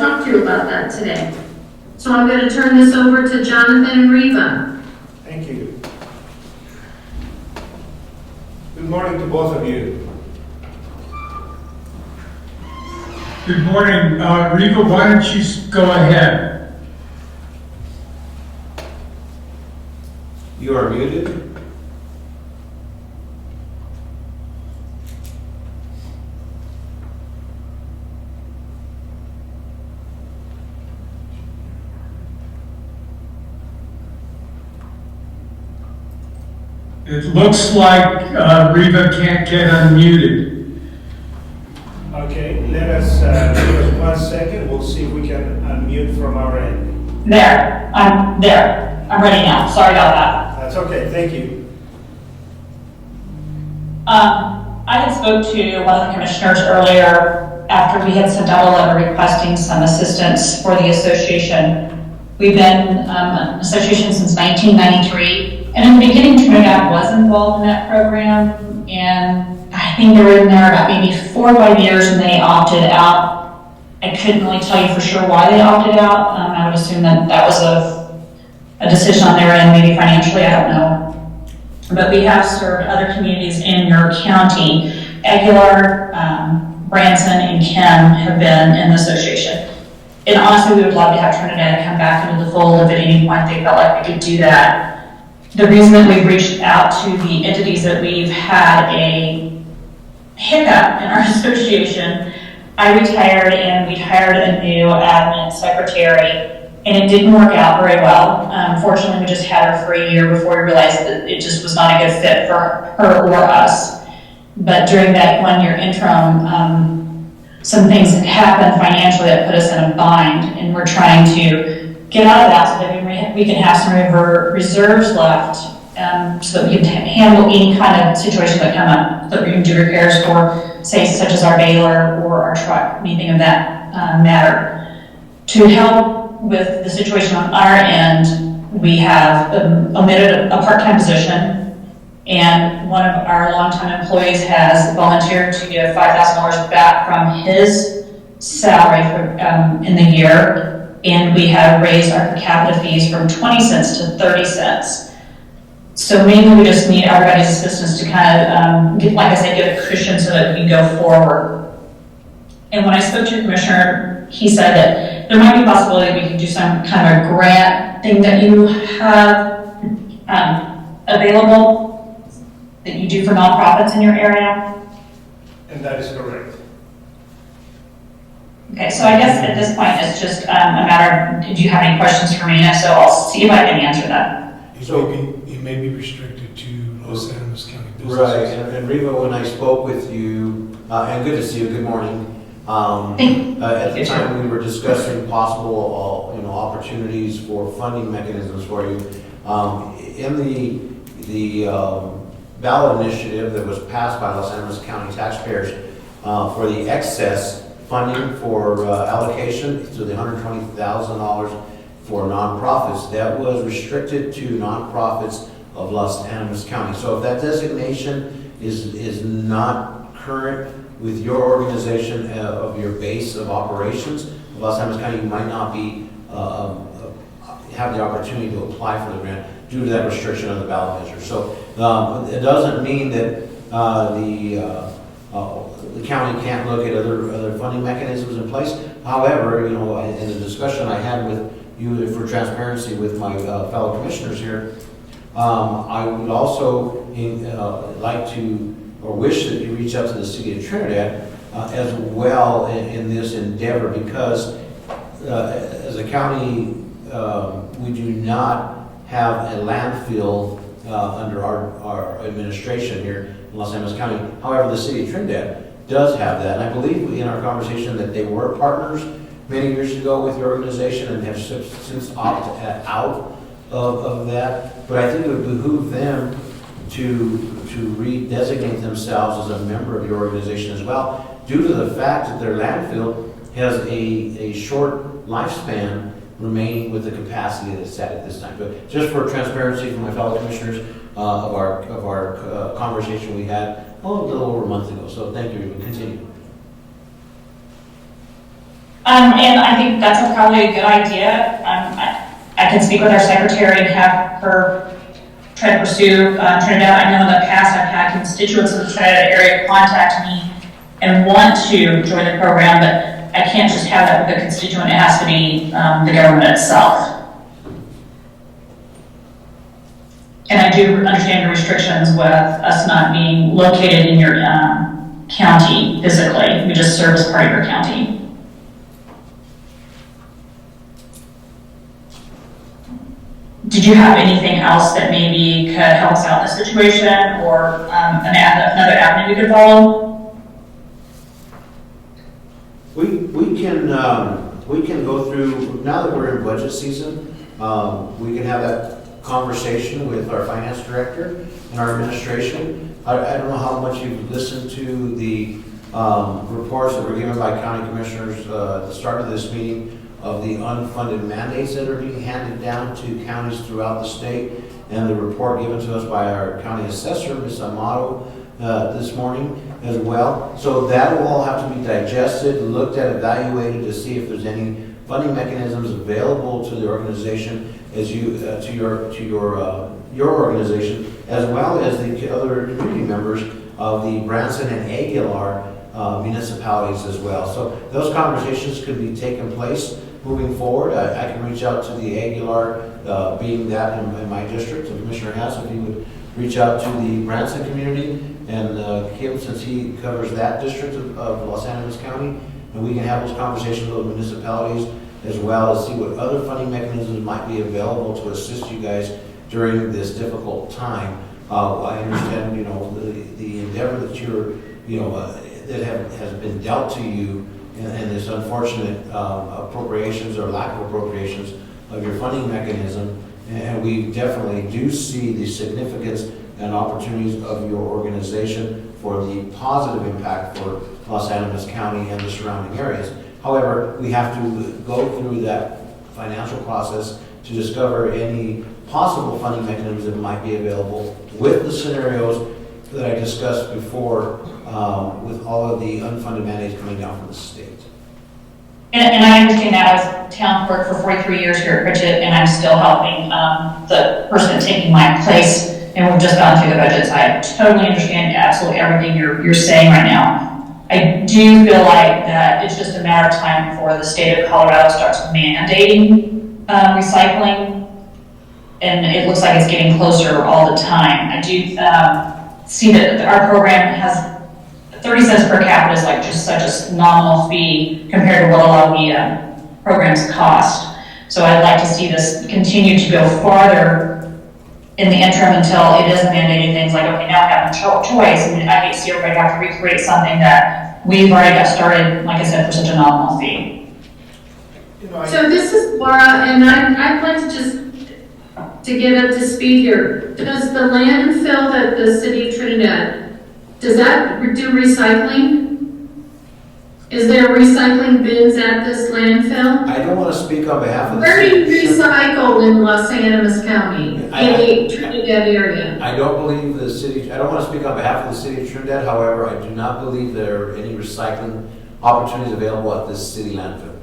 talk to you about that today. So I'm going to turn this over to Jonathan and Reva. Thank you. Good morning to both of you. Good morning. Reva, why don't you go ahead? You are muted. It looks like Reva can't get unmuted. Okay, let us give us 1 second. We'll see if we can unmute from our end. There, I'm there. I'm ready now. Sorry about that. That's okay, thank you. I had spoke to one of the commissioners earlier after we had sent out a letter requesting some assistance for the association. We've been an association since 1993, and in the beginning, Trinidad was involved in that program, and I think they were in there about maybe 4 or 5 years, and they opted out. I couldn't really tell you for sure why they opted out. I would assume that that was a decision on their end, maybe financially, I don't know. But we have served other communities in your county. Aguilar, Branson, and Kim have been in the association. And honestly, we would love to have Trinidad come back into the fold if at any point they felt like we could do that. The reason that we've reached out to the entities that we've had a hiccup in our association, I retired and we'd hired a new admin secretary, and it didn't work out very well. Fortunately, we just had her for a year before we realized that it just was not a good fit for her or us. But during that 1-year interim, some things had happened financially that put us in a bind, and we're trying to get out of that so that we can have some reserves left, so that we can handle any kind of situation that come up, that we can do repairs for, say, such as our baler or our truck, anything of that matter. To help with the situation on our end, we have omitted a part-time position, and one of our longtime employees has volunteered to give $5,000 back from his salary for, in the year, and we have raised our per capita fees from 20 cents to 30 cents. So mainly we just need everybody's assistance to kind of, like I said, get a cushion so that we can go forward. And when I spoke to the commissioner, he said that there might be a possibility we could do some kind of a grant thing that you have available, that you do for nonprofits in your area. And that is correct. Okay, so I guess at this point, it's just a matter of, do you have any questions for me? If so, I'll see if I can answer that. It may be restricted to Los Animas County business. Right, and Riva, when I spoke with you, and good to see you, good morning. At the time, we were discussing possible, opportunities for funding mechanisms for you. In the ballot initiative that was passed by Los Angeles County taxpayers for the excess funding for allocation to the $120,000 for nonprofits, that was restricted to nonprofits of Los Angeles County. So if that designation is not current with your organization of your base of operations of Los Angeles County, you might not be have the opportunity to apply for the grant due to that restriction of the ballot measure. So it doesn't mean that the county can't look at other funding mechanisms in place. However, in the discussion I had with you for transparency with my fellow commissioners here, I would also like to, or wish that you reach out to the city of Trinidad as well in this endeavor, because as a county, we do not have a landfill under our administration here in Los Angeles County. However, the city of Trinidad does have that. And I believe in our conversation that they were partners many years ago with your organization and have since opted out of that. But I think it would behoove them to redesignate themselves as a member of your organization as well, due to the fact that their landfill has a short lifespan remaining with the capacity that's at this time. But just for transparency for my fellow commissioners of our conversation we had a little over a month ago. So thank you. We continue. And I think that's probably a good idea. I can speak with our secretary and have her try to pursue Trinidad. I know in the past I've had constituents in the Trinidad area contact me and want to join the program, but I can't just have that with a constituent. It has to be the government itself. And I do understand the restrictions with us not being located in your county physically. We just serve as part of your county. Did you have anything else that maybe could help us out in this situation, or another avenue we could follow? We can we can go through, now that we're in budget season, we can have that conversation with our finance director and our administration. I don't know how much you've listened to the reports that were given by county commissioners at the start of this meeting of the unfunded mandates that are being handed down to counties throughout the state, and the report given to us by our county assessor, Ms. Amato, this morning as well. So that will all have to be digested, looked at, evaluated to see if there's any funding mechanisms available to the organization as you to your organization, as well as the other community members of the Branson and Aguilar municipalities as well. So those conversations could be taking place moving forward. I can reach out to the Aguilar, being that in my district, and Commissioner Hass, if he would reach out to the Branson community, and Kim, since he covers that district of Los Animas County, and we can have those conversations with municipalities as well as see what other funding mechanisms might be available to assist you guys during this difficult time. I understand, the endeavor that you're, that has been dealt to you in this unfortunate appropriations or lack of appropriations of your funding mechanism, and we definitely do see the significance and opportunities of your organization for the positive impact for Los Animas County and the surrounding areas. However, we have to go through that financial process to discover any possible funding mechanisms that might be available with the scenarios that I discussed before, with all of the unfunded mandates coming down from the state. And I understand that. I was town clerk for 43 years here at Bridget, and I'm still helping the person taking my place, and we've just gone through the budgets. I totally understand absolutely everything you're saying right now. I do feel like that it's just a matter of time before the state of Colorado starts mandating recycling, and it looks like it's getting closer all the time. I do see that our program has 30 cents per capita is like just such a nominal fee compared to what a lot of the programs cost. So I'd like to see this continue to go farther in the interim until it is mandating things like, okay, now I have no choice. I mean, I hate to see everybody have to recreate something that we've already got started, like I said, for such a nominal fee. So this is Laura, and I'd like to just to get up to speed here. Does the landfill that the city of Trinidad, does that do recycling? Is there recycling bins at this landfill? I don't want to speak on behalf of the Where do you city. recycle in Los Animas County, in the Trinidad area? I don't believe the city, I don't want to speak on behalf of the city of Trinidad. However, I do not believe there are any recycling opportunities available at this city landfill.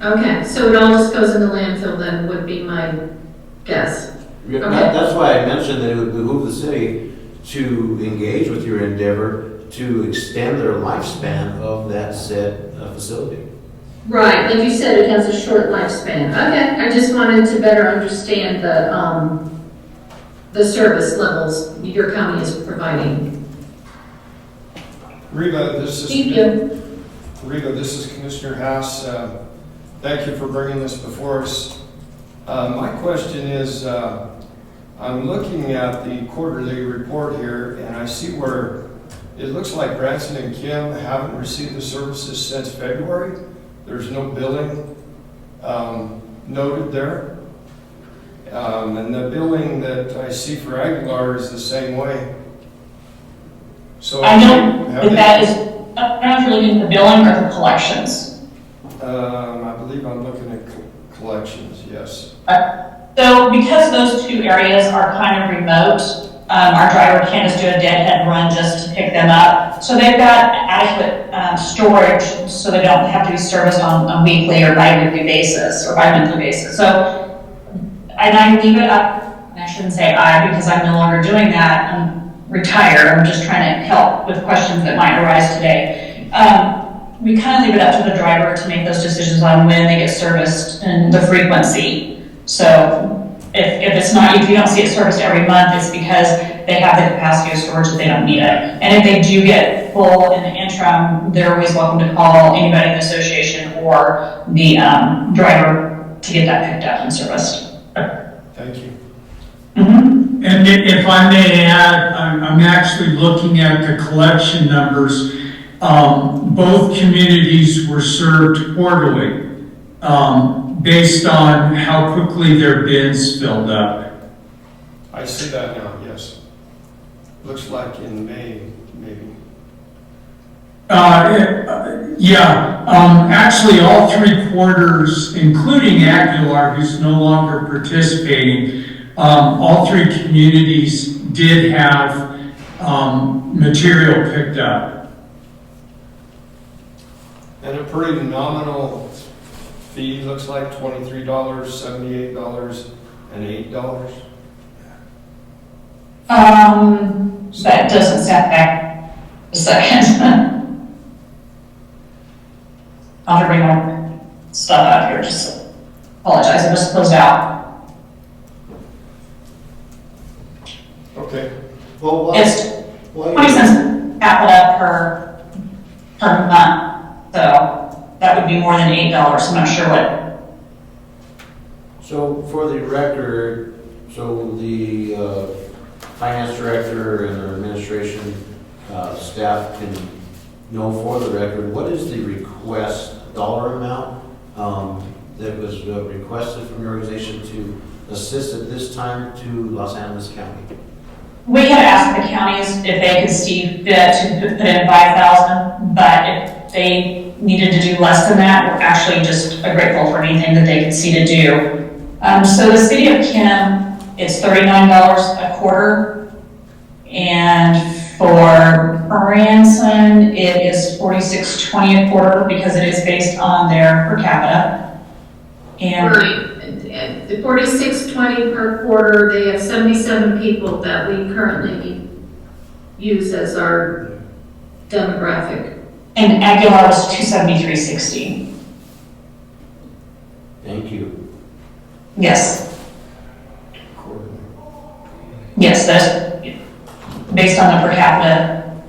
Okay, so it all just goes in the landfill then, would be my guess. Yeah, Okay. That's why I mentioned that it would behoove the city to engage with your endeavor to extend their lifespan of that said facility. Right, like you said, it has a short lifespan. Okay, I just wanted to better understand the service levels your county is providing. Reva, this is Thank you. Reva, this is Commissioner Hass. Thank you for bringing this before us. My question is, I'm looking at the quarterly report here, and I see where it looks like Branson and Kim haven't received the services since February. There's no billing noted there. And the billing that I see for Aguilar is the same way. So I know that is, I don't know if you're looking at the billing or the collections. I believe I'm looking at collections, yes. So because those two areas are kind of remote, our driver can't just do a deadhead run just to pick them up. So they've got adequate storage so they don't have to be serviced on a weekly or bi-weekly basis or bi-monthly basis. So, and I leave it up, and I shouldn't say I because I'm no longer doing that. I'm retired. I'm just trying to help with questions that might arise today. We kind of leave it up to the driver to make those decisions on when they get serviced and the frequency. So if it's not, if you don't see it serviced every month, it's because they have the capacity of storage that they don't need it. And if they do get full in the interim, they're always welcome to call anybody in the association or the driver to get that picked up and serviced. Thank you. And if I may add, I'm actually looking at the collection numbers. Both communities were served quarterly. based on how quickly their bins filled up. I see that now, yes. Looks like in May, maybe. Actually, all 3 quarters, including Aguilar, who's no longer participating, all 3 communities did have material picked up. And a pretty nominal fee, looks like $23, $78, and $8. That doesn't sound back a second. I'll have to bring my stuff out here, just apologize, I just closed out. Okay. Well, It's 20 cents capita per month, so that would be more than $8, I'm not sure what. So for the record, so the finance director and our administration staff can know for the record, what is the request dollar amount that was requested from your organization to assist at this time to Los Animas County? We had asked the counties if they could see fit to put in 5,000, but if they needed to do less than that, we're actually just grateful for anything that they could see to do. So the city of Kim, it's $39 a quarter, and for Branson, it is $46.20 a quarter because it is based on their per capita. And Right, the $46.20 per quarter, they have 77 people that we currently use as our demographic. And Aguilar was $273.60. Thank you. Yes. Yes, that's based on the per capita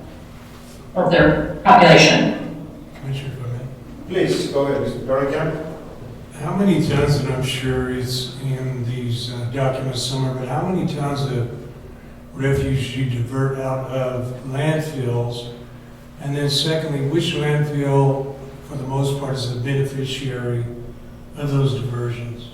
of their population. Commissioner, if I may. Please, go ahead, Mr. Dorrigan. How many tons, and I'm sure it's in these documents somewhere, but how many tons of refuse you divert out of landfills? And then secondly, which landfill, for the most part, is the beneficiary of those diversions?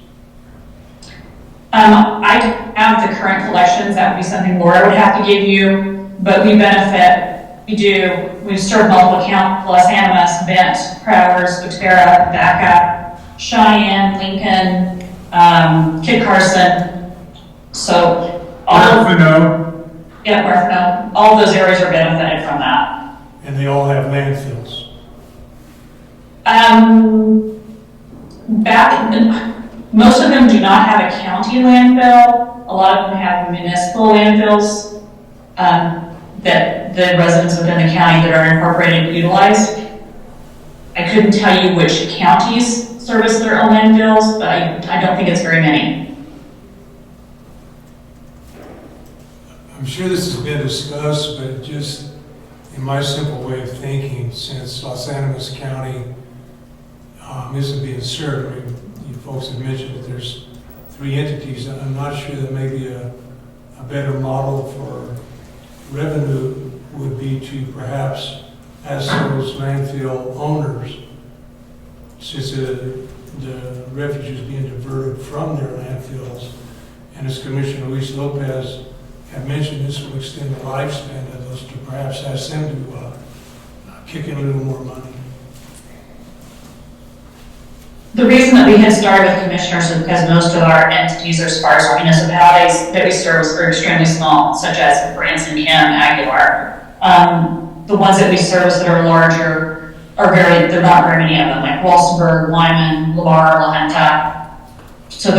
I have the current collections, that would be something Laura would have to give you, but we benefit, we serve multiple counties: Los Animas, Bent, Crowers, Otero, Vaca, Cheyenne, Lincoln, Kit Carson. So Orfano. Yeah, Orfano. All of those areas are benefited from that. And they all have landfills? Most of them do not have a county landfill. A lot of them have municipal landfills that the residents within the county that are incorporated utilize. I couldn't tell you which counties service their own landfills, but I don't think it's very many. I'm sure this has been discussed, but just in my simple way of thinking, since Los Animas County isn't being served, I mean, you folks have mentioned that there's 3 entities. I'm not sure that maybe a better model for revenue would be to perhaps ask those landfill owners, since the refuge is being diverted from their landfills, and as Commissioner Luis Lopez had mentioned, this will extend the lifespan of those, to perhaps ask them to kick in a little more money. The reason that we had started with commissioners is because most of our entities, as far as municipalities that we service, are extremely small, such as Branson, Kim, Aguilar. The ones that we service that are larger there are not very many of them, like Walsenburg, Lyman, Lamar, La Junta. So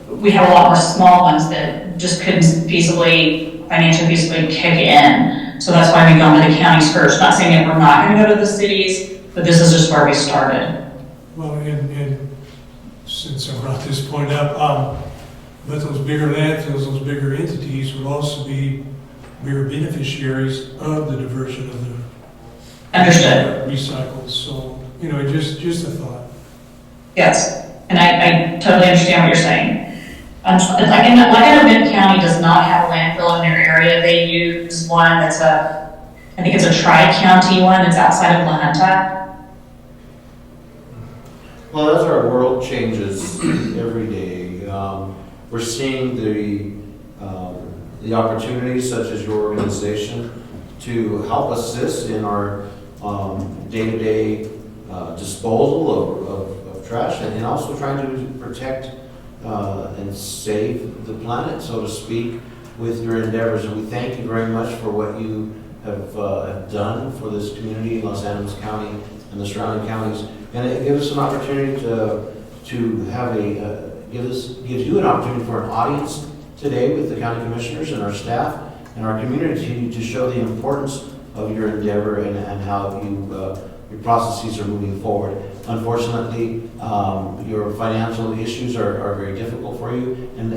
we have a lot more small ones that just couldn't financially feasibly kick in. So that's why we've gone to the counties first. Not saying that we're not going to go to the cities, but this is just where we started. Well, and since I brought this point up, but those bigger landfills, those bigger entities would also be bigger beneficiaries of the diversion of the recycled. So, just a thought. Yes, and I totally understand what you're saying. Like in Bend County does not have a landfill in their area. They use one that's I think it's a tri-county one that's outside of La Junta. Well, as our world changes every day, we're seeing the opportunities such as your organization to help assist in our day-to-day disposal of trash and also trying to protect and save the planet, so to speak, with your endeavors. And we thank you very much for what you have done for this community in Los Animas County and the surrounding counties. And it gives us an opportunity to have gives you an opportunity for an audience today with the county commissioners and our staff and our community to show the importance of your endeavor and how your processes are moving forward. Unfortunately, your financial issues are very difficult for you, and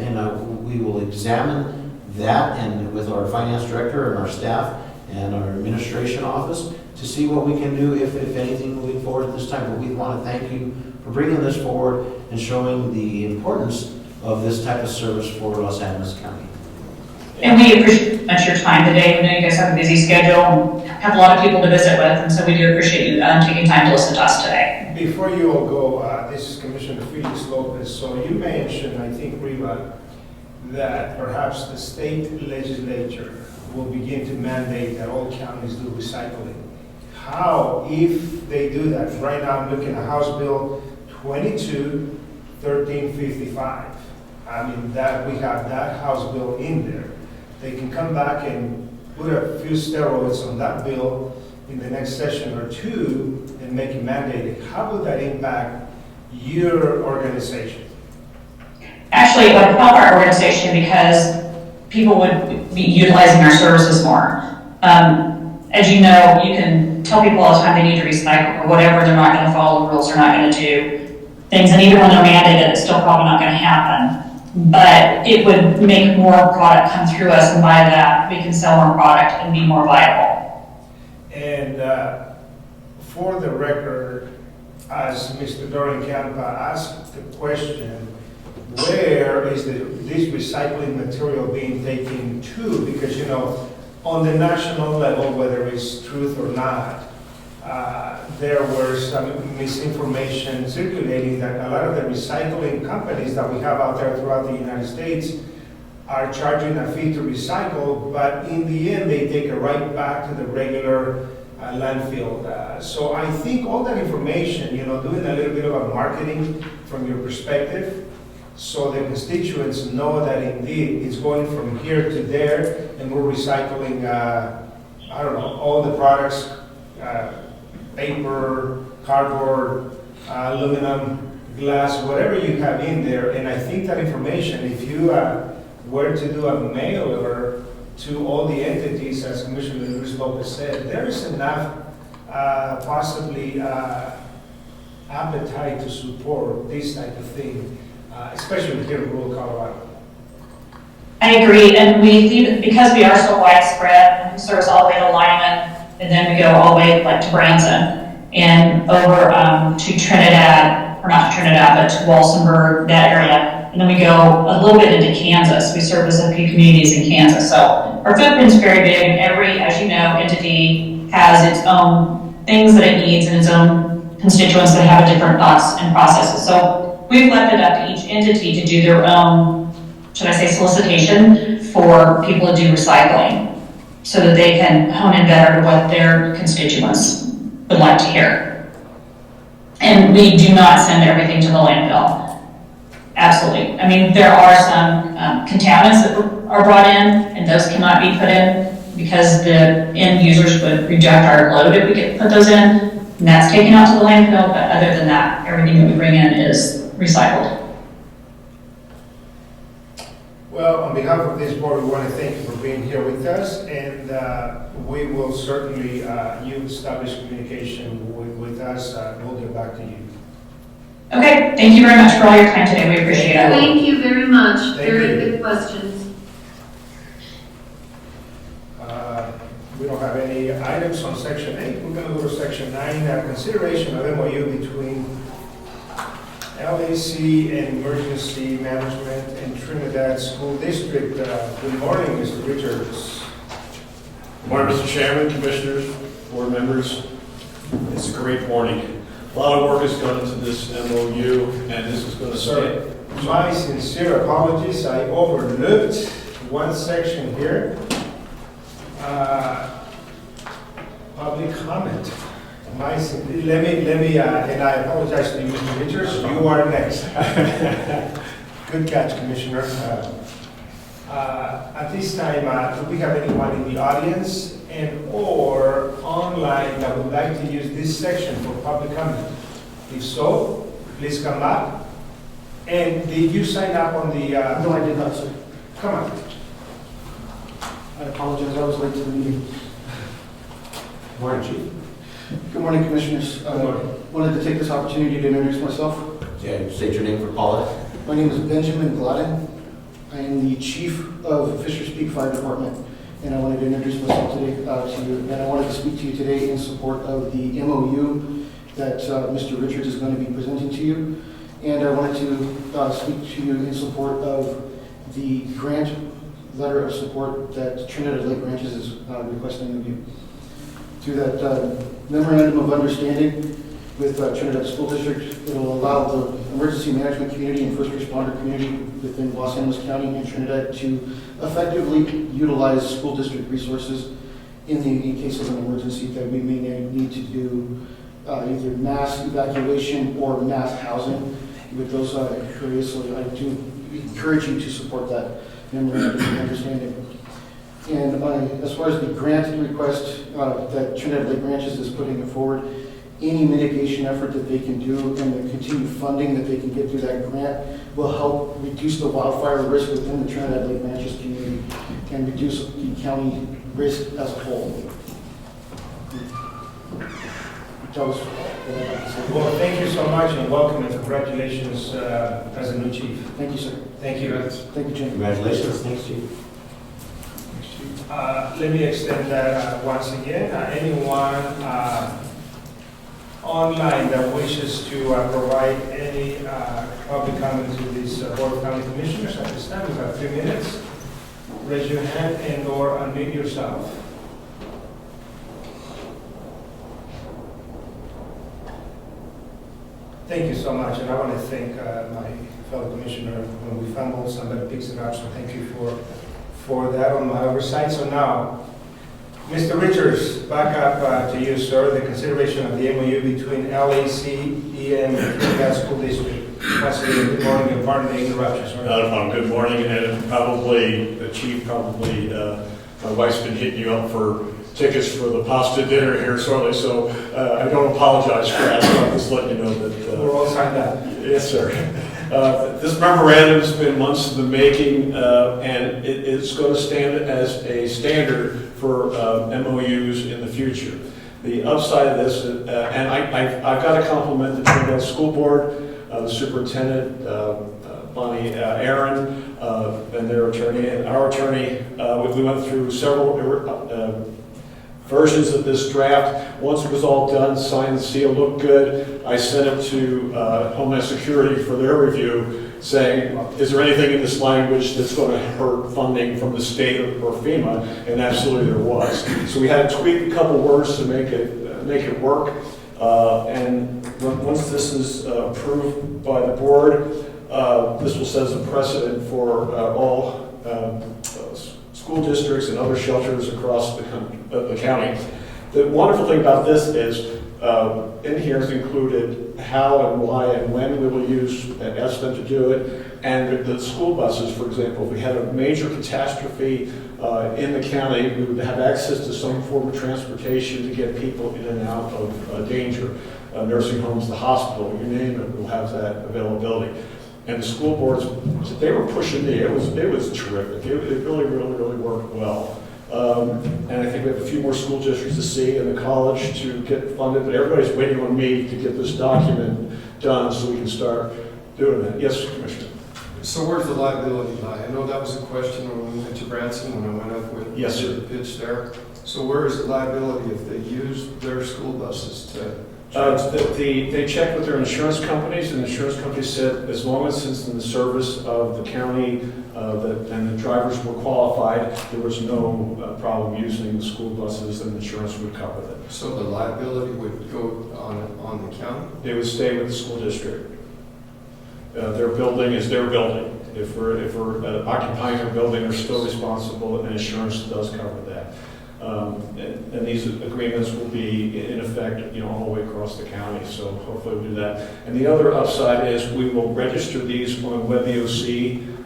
we will examine that and with our finance director and our staff and our administration office to see what we can do, if anything, moving forward at this time. But we want to thank you for bringing this forward and showing the importance of this type of service for Los Animas County. And we appreciate much your time today. I know you guys have a busy schedule and have a lot of people to visit with, and so we do appreciate you taking time to listen to us today. Before you all go, this is Commissioner Felix Lopez. So you mentioned, I think, Riva, that perhaps the state legislature will begin to mandate that all counties do recycling. How, if they do that? Right now I'm looking at House Bill 22-1355. I mean, that we have that House bill in there. They can come back and put a few steroids on that bill in the next session or two and make it mandated. How would that impact your organization? Actually, it would help our organization because people would be utilizing our services more. As you know, you can tell people all the time they need to recycle or whatever, they're not going to follow the rules, they're not going to do things, and even when they're mandated, it's still probably not going to happen. But it would make more product come through us, and by that, we can sell more product and be more viable. And for the record, as Mr. Dorian Campa asked the question, where is this recycling material being taken to? Because, you know, on the national level, whether it's truth or not, there was some misinformation circulating that a lot of the recycling companies that we have out there throughout the United States are charging a fee to recycle, but in the end, they take it right back to the regular landfill. So I think all that information, you know, doing a little bit of a marketing from your perspective, so the constituents know that indeed it's going from here to there, and we're recycling, I don't know, all the products, paper, cardboard, aluminum, glass, whatever you have in there. And I think that information, if you were to do a mailer to all the entities, as Commissioner Luis Lopez said, there is enough possibly appetite to support this type of thing, especially here in rural Colorado. I agree, and because we are so widespread, we service all the way to Lyman, and then we go all the way like to Branson and over to Trinidad, or not to Trinidad, but to Walsenburg, that area. And then we go a little bit into Kansas. We service a few communities in Kansas. So our footprint's very big. Every, as you know, entity has its own things that it needs and its own constituents that have different thoughts and processes. So we've left it up to each entity to do their own, should I say, solicitation for people to do recycling, so that they can hone in better to what their constituents would like to hear. And we do not send everything to the landfill. Absolutely. I mean, there are some contaminants that are brought in, and those cannot be put in because the end users would reject our load if we put those in, and that's taken out to the landfill. But other than that, everything that we bring in is recycled. Well, on behalf of this board, we want to thank you for being here with us, and we will certainly, you establish communication with us, we'll get back to you. Okay, thank you very much for all your time today. We appreciate it. Thank you very much. Thank Very you. good questions. We don't have any items on section 8. We're going to go to section 9, consideration of MOU between LACC and Emergency Management and Trinidad School District. Good morning, Mr. Richards. Good morning, Mr. Chairman, Commissioners, Board members. It's a great morning. A lot of work has gone into this MOU, and this is going to stay. My sincere apologies, I overlooked one section here. Public comment. Let me, and I apologize to you, Mr. Richards, you are next. Good catch, Commissioner. At this time, do we have anyone in the audience and or online that would like to use this section for public comment? If so, please come up. And did you sign up on the... No, I did not, sir. Come on. I apologize, I was late to the meeting. Morning, Chief. Good morning, Commissioners. Good morning. Wanted to take this opportunity to introduce myself. Yeah, state your name for Paula. My name is Benjamin Gladden. I am the Chief of Fishers Peak Fire Department, and I wanted to introduce myself today to you. And I wanted to speak to you today in support of the MOU that Mr. Richards is going to be presenting to you. And I wanted to speak to you in support of the grant letter of support that Trinidad Lake Ranches is requesting of you. Through that memorandum of understanding with Trinidad School District, it will allow the emergency management community and first responder community within Los Animas County and Trinidad to effectively utilize school district resources in case of an emergency that we may need to do either mass evacuation or mass housing with those areas. So I do encourage you to support that memorandum of understanding. And as far as the grant request that Trinidad Lake Ranches is putting forward, any mitigation effort that they can do and the continued funding that they can get through that grant will help reduce the wildfire risk within the Trinidad Lake Ranches community and reduce the county risk as a whole. That was what I'd like to say. Well, thank you so much and welcome and congratulations as a new chief. Thank you, sir. Thank you. Thank you, Jim. Congratulations. Thanks, Chief. Let me extend that once again. Anyone online that wishes to provide any public comment to these Board of County Commissioners at this time, we have 3 minutes. Raise your hand and or unmute yourself. Thank you so much, and I want to thank my fellow commissioner. When we fumble, somebody picks it up, so thank you for that on my oversight. So now, Mr. Richards, back up to you, sir. The consideration of the MOU between LACC and Trinidad School District. Good morning, and pardon the interruption, sir. Not a problem. Good morning, and probably, the Chief, my wife's been hitting you up for tickets for the pasta dinner here shortly, so I don't apologize for that. I'm just letting you know that... We're all signed up. Yes, sir. This memorandum has been months in the making, and it's going to stand as a standard for MOUs in the future. The upside of this, and I've got to compliment the Trinidad School Board, the superintendent, Bonnie Aaron, and their attorney, and our attorney. We went through several versions of this draft. Once it was all done, signed and sealed, looked good, I sent it to Homeland Security for their review, saying, is there anything in this language that's going to hurt funding from the state or FEMA? And absolutely there was. So we had to tweak a couple words to make it work. And once this is approved by the board, this will set as a precedent for all school districts and other shelters across the county. The wonderful thing about this is in here is included how and why and when we will use and ask them to do it. And the school buses, for example, if we had a major catastrophe in the county, we would have access to some form of transportation to get people in and out of danger. Nursing homes, the hospital, you name it, we'll have that availability. And the school boards, they were pushing me. It was terrific. It really worked well. And I think we have a few more school districts to see and the college to get funded, but everybody's waiting on me to get this document done so we can start doing it. Yes, Commissioner. So where's the liability lie? I know that was a question when we went to Branson, when I went up with Yes, sir. the pitch there. So where is the liability if they use their school buses to They checked with their insurance companies, and the insurance companies said as long as it's in the service of the county and the drivers were qualified, there was no problem using the school buses, and insurance would cover them. So the liability would go on the county? They would stay with the school district. Their building is their building. If we're occupying their building, they're still responsible, and insurance does cover that. And these agreements will be in effect, all the way across the county, so hopefully we'll do that. And the other upside is we will register these on WebEOC.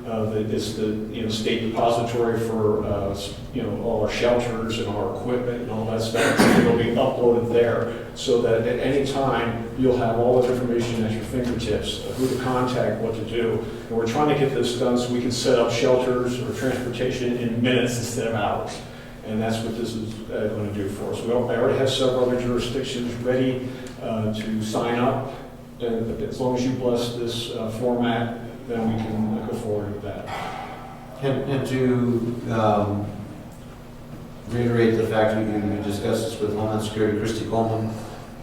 It's the state depository for all our shelters and our equipment and all that stuff. It'll be uploaded there, so that at any time you'll have all the information at your fingertips, who to contact, what to do. And we're trying to get this done so we can set up shelters or transportation in minutes instead of hours. And that's what this is going to do for us. I already have several other jurisdictions ready to sign up. And as long as you bless this format, then we can go forward with that. And to reiterate the fact that we discussed this with Homeland Security, Christy Coleman.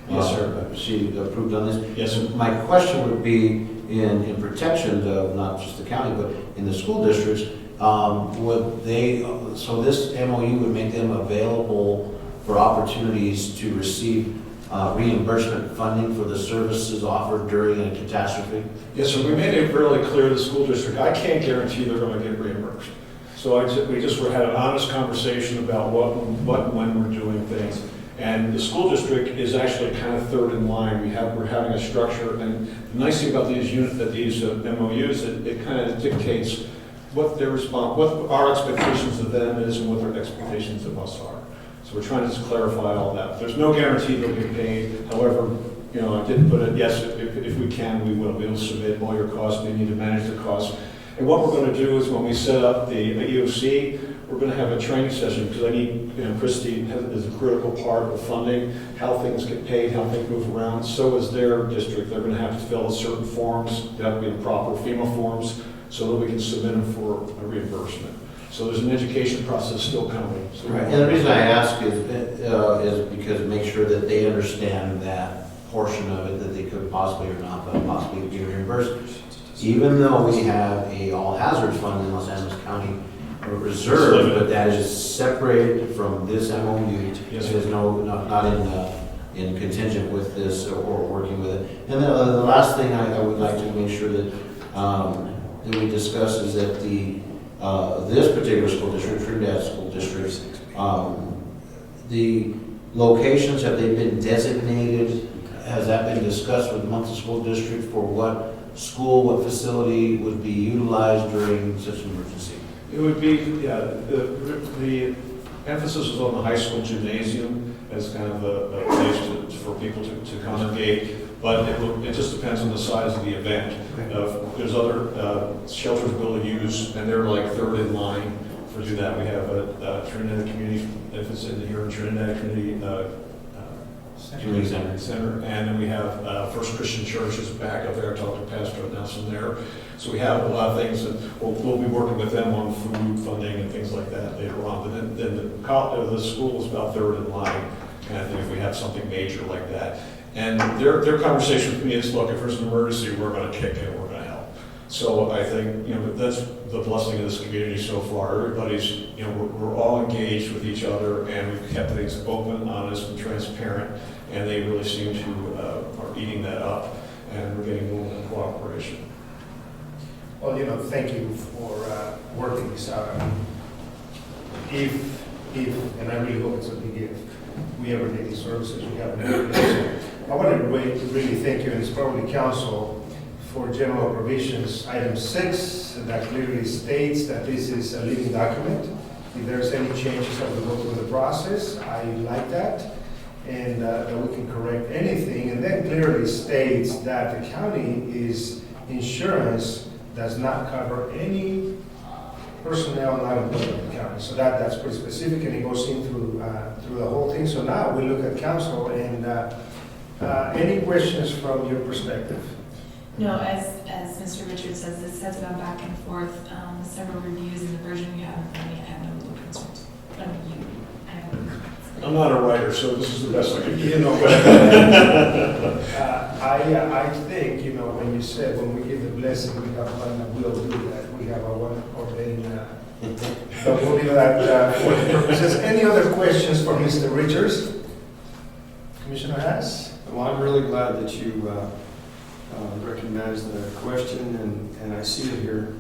Yes, sir. She approved on this. Yes, sir. My question would be in protection of not just the county, but in the school districts, would they, so this MOU would make them available for opportunities to receive reimbursement funding for the services offered during a catastrophe? Yes, sir. We made it really clear to the school district, I can't guarantee they're going to get reimbursed. So we just had an honest conversation about what and when we're doing things. And the school district is actually kind of third in line. We're having a structure, and the nice thing about these MOUs, it kind of dictates what our expectations of them is and what their expectations of us are. So we're trying to just clarify all that. There's no guarantee they'll get paid. However, I didn't put it, yes, if we can, we will. We'll submit all your costs. We need to manage the costs. And what we're going to do is when we set up the EOC, we're going to have a training session, because I need, Christy is a critical part of funding, how things get paid, how things move around. So is their district. They're going to have to fill out certain forms. They have to be the proper FEMA forms, so that we can submit them for a reimbursement. So there's an education process still coming. So right. And the reason I ask is because make sure that they understand that portion of it, that they could possibly or not, but possibly be reimbursed. Even though we have a all hazards fund in Los Angeles County reserve, but that is separated from this MOU. Yes, it is not in contingent with this or working with it. And the last thing I would like to make sure that we discuss is that this particular school district, Trinidad School District, the locations, have they been designated? Has that been discussed with the Mountain School District for what facility would be utilized during such an emergency? It would be, the emphasis was on the high school gymnasium as kind of a place for people to congregate, but it just depends on the size of the event. There's other shelters we'll use, and they're like third in line for do that. We have a Trinidad Community, if it's here in Trinidad Community Center, and then we have First Christian Church is back up there. I talked to Pastor Nelson there. So we have a lot of things that we'll be working with them on food funding and things like that later on. But then the school is about third in line, and I think if we have something major like that. And their conversation with me is, look, if there's an emergency, we're going to kick in, we're going to help. So I think, that's the blessing of this community so far. Everybody's, we're all engaged with each other, and we've kept things open, honest, and transparent. And they really seem to are eating that up, and we're getting more cooperation. Well, thank you for working this out. If, and I really hope it's a big if, we ever need these services, we have an I want to really thank you, and it's probably council, for general provisions. Item 6, that clearly states that this is a living document. If there's any changes that we go through the process, I like that. And that we can correct anything, and then clearly states that the county's insurance does not cover any personnel not employed in the county. So that's pretty specific, and it goes in through the whole thing. So now we look at council, and any questions from your perspective? No, as Mr. Richards says, this has gone back and forth, several reviews, in the version you have in front of me, I have no concerns. I have no concerns. I'm not a writer, so this is the best I can do. You know, I think, you know, when you said, when we give the blessing, we have one that will do that. We have a one ordained, but we'll leave that for the purposes. Any other questions for Mr. Richards? Commissioner Hess? Well, I'm really glad that you recognize the question, and I see it here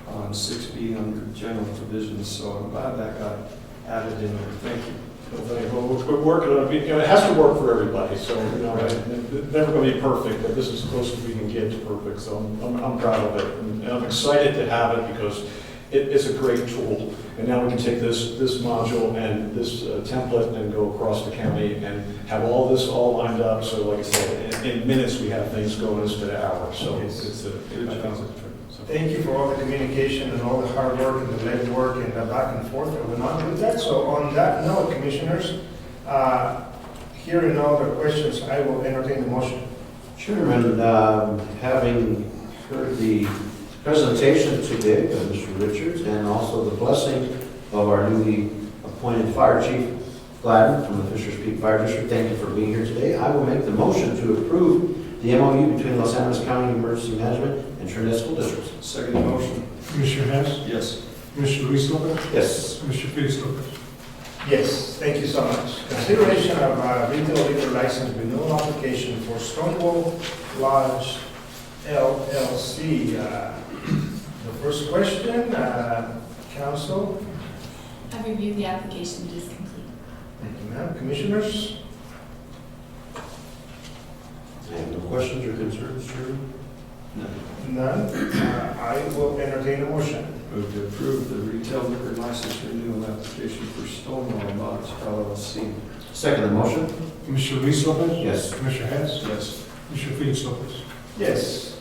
on 6B under general provisions, so I'm glad that got added in there. Thank you. Well, we're working on it. You know, it has to work for everybody, so, you know, it's never going to be perfect, but this is as close as we can get to perfect, so I'm proud of it. And I'm excited to have it because it's a great tool. And now we can take this module and this template and go across the county and have all this all lined up. So like I said, in minutes we have things going instead of hours. So it's a good job. Thank you for all the communication and all the hard work and the legwork and the back and forth. I will not do that. So on that note, commissioners, hearing all the questions, I will entertain the motion. Chairman, having heard the presentation today of Mr. Richards and also the blessing of our newly appointed Fire Chief Gladden from the Fishers Peak Fire District, thank you for being here today. I will make the motion to approve the MOU between Los Animas County Emergency Management and Trinidad School Districts. Second motion. Commissioner Hess? Yes. Commissioner Luis Lopez? Yes. Commissioner Felix Lopez? Yes, thank you so much. Consideration of retail liquor license renewal application for Stonewall Lodge LLC. The first question, council. I've reviewed the application, it is complete. Thank you, ma'am. Commissioners? I have no questions or concerns, Chairman. None. I will entertain a motion. Move to approve the retail liquor license renewal application for Stonewall Lodge LLC. Second the motion. Commissioner Luis Lopez? Yes. Commissioner Hess? Yes. Commissioner Felix Lopez? Yes.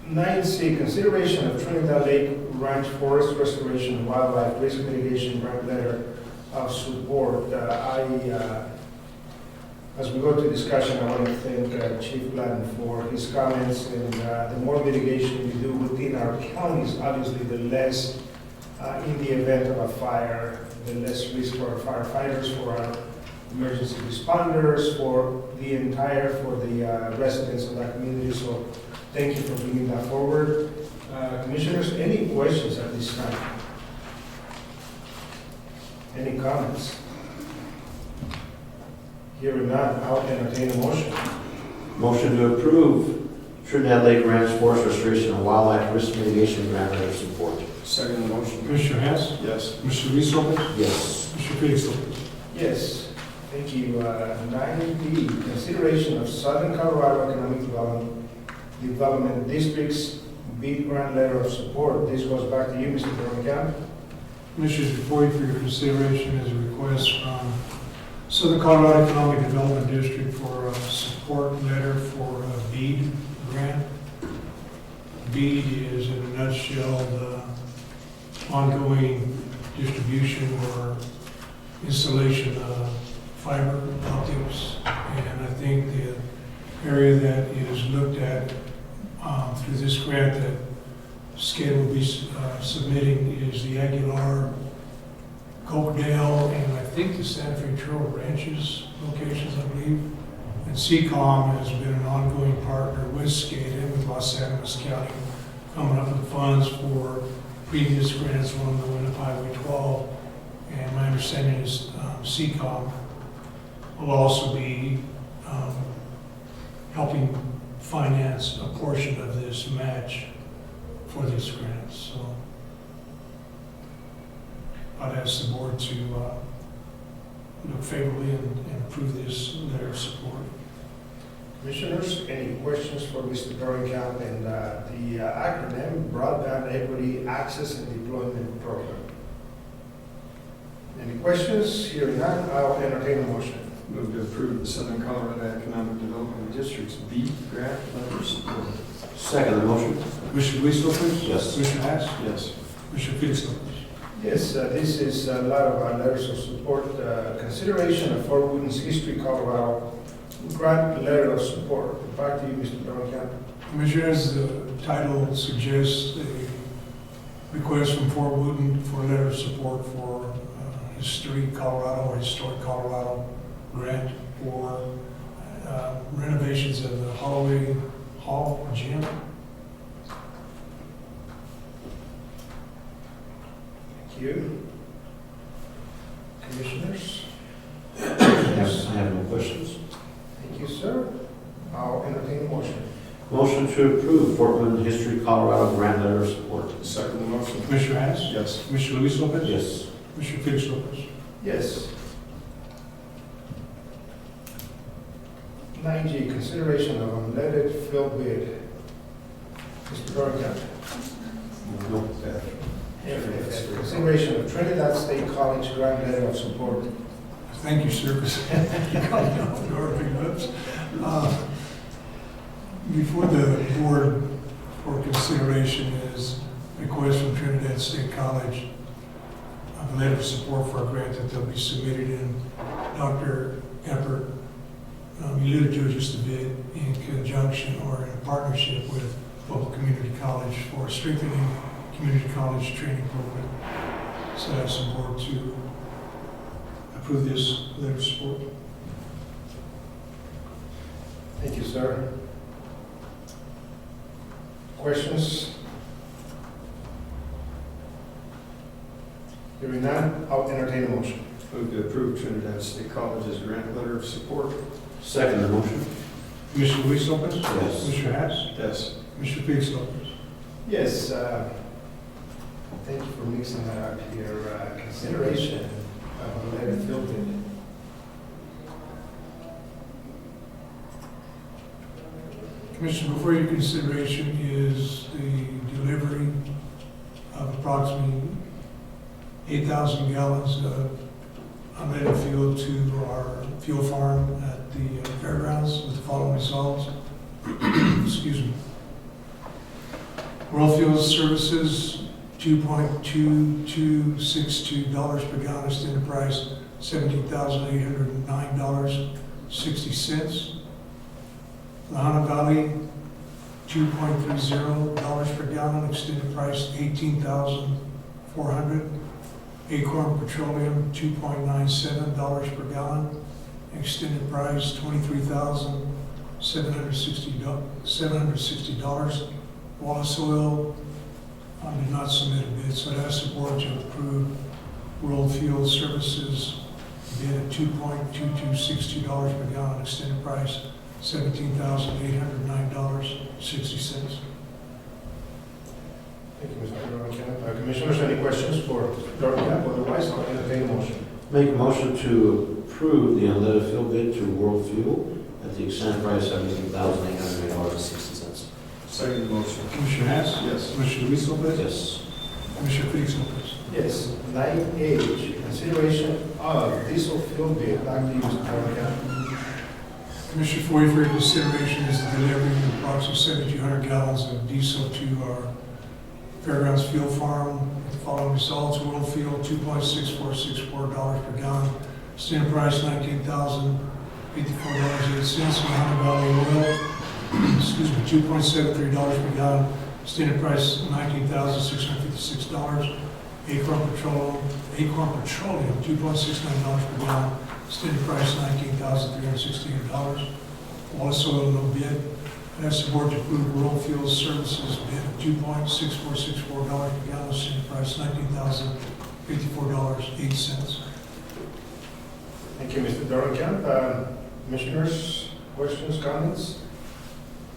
9C, consideration of Trinidad Lake Ranch Forest Restoration and Wildlife Risk Mitigation Grant Letter of Support. As we go to discussion, I want to thank Chief Gladden for his comments, and the more mitigation we do within our counties, obviously the less, in the event of a fire, the less risk for our firefighters, for our emergency responders, for the residents of that community. So thank you for bringing that forward. Commissioners, any questions at this time? Any comments? Hearing none, I'll entertain a motion. Motion to approve Trinidad Lake Ranch Forest Restoration and Wildlife Risk Mitigation Grant Letter of Support. Second motion. Commissioner Hess? Yes. Commissioner Luis Lopez? Yes. Commissioner Felix Lopez? Yes, thank you. 9B, consideration of Southern Colorado Economic Development District's BEAD grant letter of support. This goes back to you, Mr. Dornicamp. Commissioners, before you for your consideration is a request from Southern Colorado Economic Development District for a support letter for a BEAD grant. BEAD is, in a nutshell, the ongoing distribution or installation of fiber optics. And I think the area that is looked at through this grant that SCADA will be submitting is the Aguilar, Cokedale, and I think the Santa Fe Trail Ranches locations, I believe. And CCOM has been an ongoing partner with SCADA and with Los Animas County, coming up with funds for previous grants along the Winnipeg Highway 12. And my understanding is CCOM will also be helping finance a portion of this match for these grants. So I'd ask the board to look favorably and approve this letter of support. Commissioners, any questions for Mr. Dornicamp and the acronym Broadband Equity Access and Deployment Program? Any questions? Hearing none, I'll entertain a motion. Move to approve the Southern Colorado Economic Development District's BEAD grant letter of support. Second the motion. Commissioner Luis Lopez? Yes. Commissioner Hess? Yes. Commissioner Felix Lopez? Yes, this is a lot of our letters of support. Consideration of Fort Wooden's History, Colorado grant letter of support. Back to you, Mr. Dornicamp. Commissioners, the title suggests a request from Fort Wooden for a letter of support for History Colorado or Historic Colorado grant for renovations of the Holloway Hall gym. Thank you. Commissioners? Yes, I have no questions. Thank you, sir. I'll entertain a motion. Motion to approve Portland History Colorado grant letter of support. Second the motion. Commissioner Hess? Yes. Commissioner Luis Lopez? Yes. Commissioner Felix Lopez? Yes. 9G, consideration of unleaded fill bid. Mr. Dorgan. No. Consideration of Trinidad State College grant letter of support. Thank you, sir, because you called me off the door, big lips. Before the board for consideration is request from Trinidad State College of a letter of support for a grant that they'll be submitted in. Dr. Epper alluded to it just a bit in conjunction or in partnership with local community college for strengthening community college training program. So I ask the board to approve this letter of support. Thank you, sir. Questions? Hearing none, I'll entertain a motion. Move to approve Trinidad State College's grant letter of support. Second the motion. Commissioner Luis Lopez? Yes. Commissioner Hess? Yes. Commissioner Felix Lopez? Yes, thank you for mixing that up here. Consideration of a letter fill bid. Commissioner, before your consideration is the delivery of approximately 8,000 gallons of unleaded fuel to our fuel farm at the fairgrounds with the following results. Excuse me. World Fuel Services, $2.2262 per gallon, extended price $17,809.60. Lahana Valley, $2.30 per gallon, extended price $18,400. Acorn Petroleum, $2.97 per gallon, extended price $23,760. Wallace Oil did not submit a bid, so I'd ask the board to approve World Fuel Services bid at $2.2262 per gallon, extended price $17,809.60. Thank you, Mr. Dorgan. Commissioners, any questions for Dorgan? Otherwise, I'll entertain a motion. Make a motion to approve the unleaded fuel bid to World Fuel at the extended price $17,809.60. Second the motion. Commissioner Hess? Yes. Commissioner Luis Lopez? Yes. Commissioner Felix Lopez? Yes. 9H, consideration of diesel fuel bid. Back to you, Mr. Dorgan. Commissioner, for your consideration is the delivery of approximately 7,200 gallons of diesel to our Fairgrounds Fuel Farm. The following results: World Fuel, $2.6464 per gallon, standard price $19,054.08. Lahana Valley Oil, excuse me, $2.73 per gallon, standard price $19,656. Acorn Petroleum, $2.69 per gallon, standard price $19,368. Wallace Oil, no bid. I ask the board to approve World Fuel Services bid of $2.6464 per gallon, standard price $19,054.08. Thank you, Mr. Dorgan. Commissioners, questions, comments?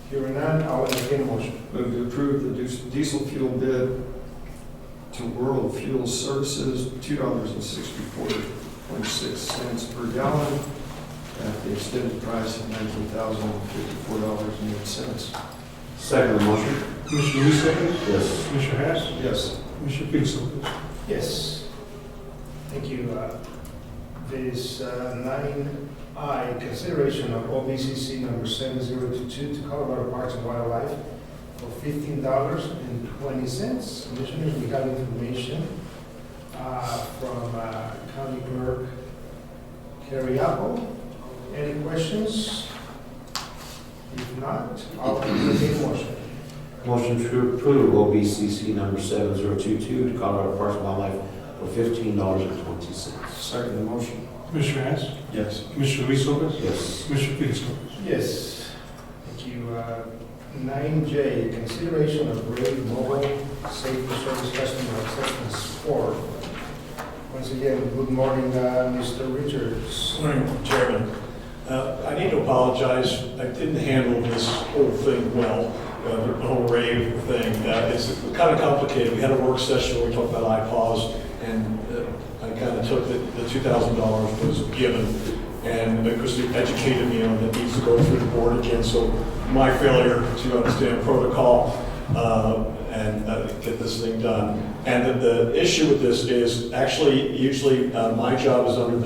Hearing none, I'll entertain a motion. Move to approve the diesel fuel bid to World Fuel Services, $2.64.6 per gallon at the extended price of $19,054.08. Second the motion. Commissioner Luis Lopez? Yes. Commissioner Hess? Yes. Commissioner Felix Lopez? Yes. Thank you. This 9I, consideration of OBCC number 7022 to Colorado Parks and Wildlife for $15.20. Commissioners, we have information from County Clerk Carrie Apple. Any questions? If not, I'll entertain a motion. Motion to approve OBCC number 7022 to Colorado Parks and Wildlife for $15.20. Second the motion. Commissioner Hess? Yes. Commissioner Luis Lopez? Yes. Commissioner Felix Lopez? Yes. Thank you. 9J, consideration of grade mobile safety service customer acceptance form. Once again, good morning, Mr. Richards. Good morning, Chairman. I need to apologize. I didn't handle this whole thing well, the whole rave thing. It's kind of complicated. We had a work session where we talked about iPause, and I kind of took the $2,000 was given, and because it educated me on that it needs to go through the board again. So my failure to understand protocol and get this thing done. And the issue with this is actually, usually my job is under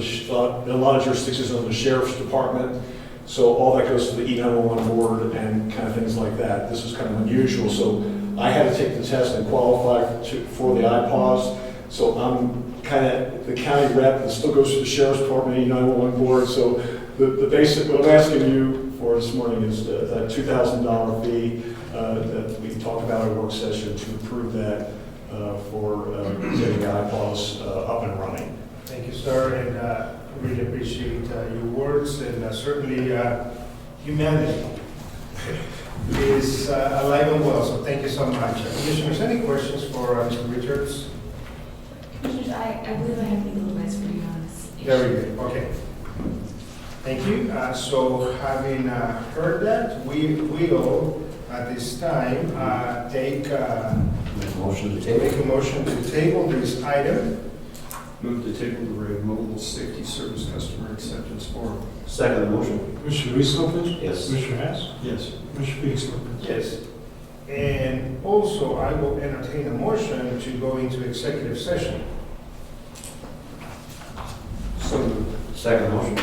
a lot of jurisdictions under the sheriff's department. So all that goes to the E911 board and kind of things like that. This is kind of unusual. So I had to take the test and qualify for the iPause. So I'm kind of the county rep that still goes to the sheriff's department, E911 board. So the basic, what I'm asking you for this morning is that $2,000 fee that we talked about at our work session to approve that for getting the iPause up and running. Thank you, sir, and really appreciate your words, and certainly humanity is alive and well, so thank you so much. Commissioners, any questions for Mr. Richards? Commissioners, I believe I have legal advice for you on this. Very good, okay. Thank you. So having heard that, we will, at this time, make a motion to table this item. Move to table the mobile safety service customer acceptance form. Second motion. Commissioner Luis Lopez? Yes. Commissioner Hess? Yes. Commissioner Felix Lopez? Yes. And also, I will entertain a motion to go into executive session. So moved. Second motion.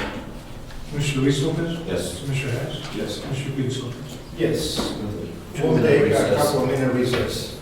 Commissioner Luis Lopez? Yes. Commissioner Hess? Yes. Commissioner Felix Lopez? Yes. 2 We'll minute take a recess. couple of minute recess.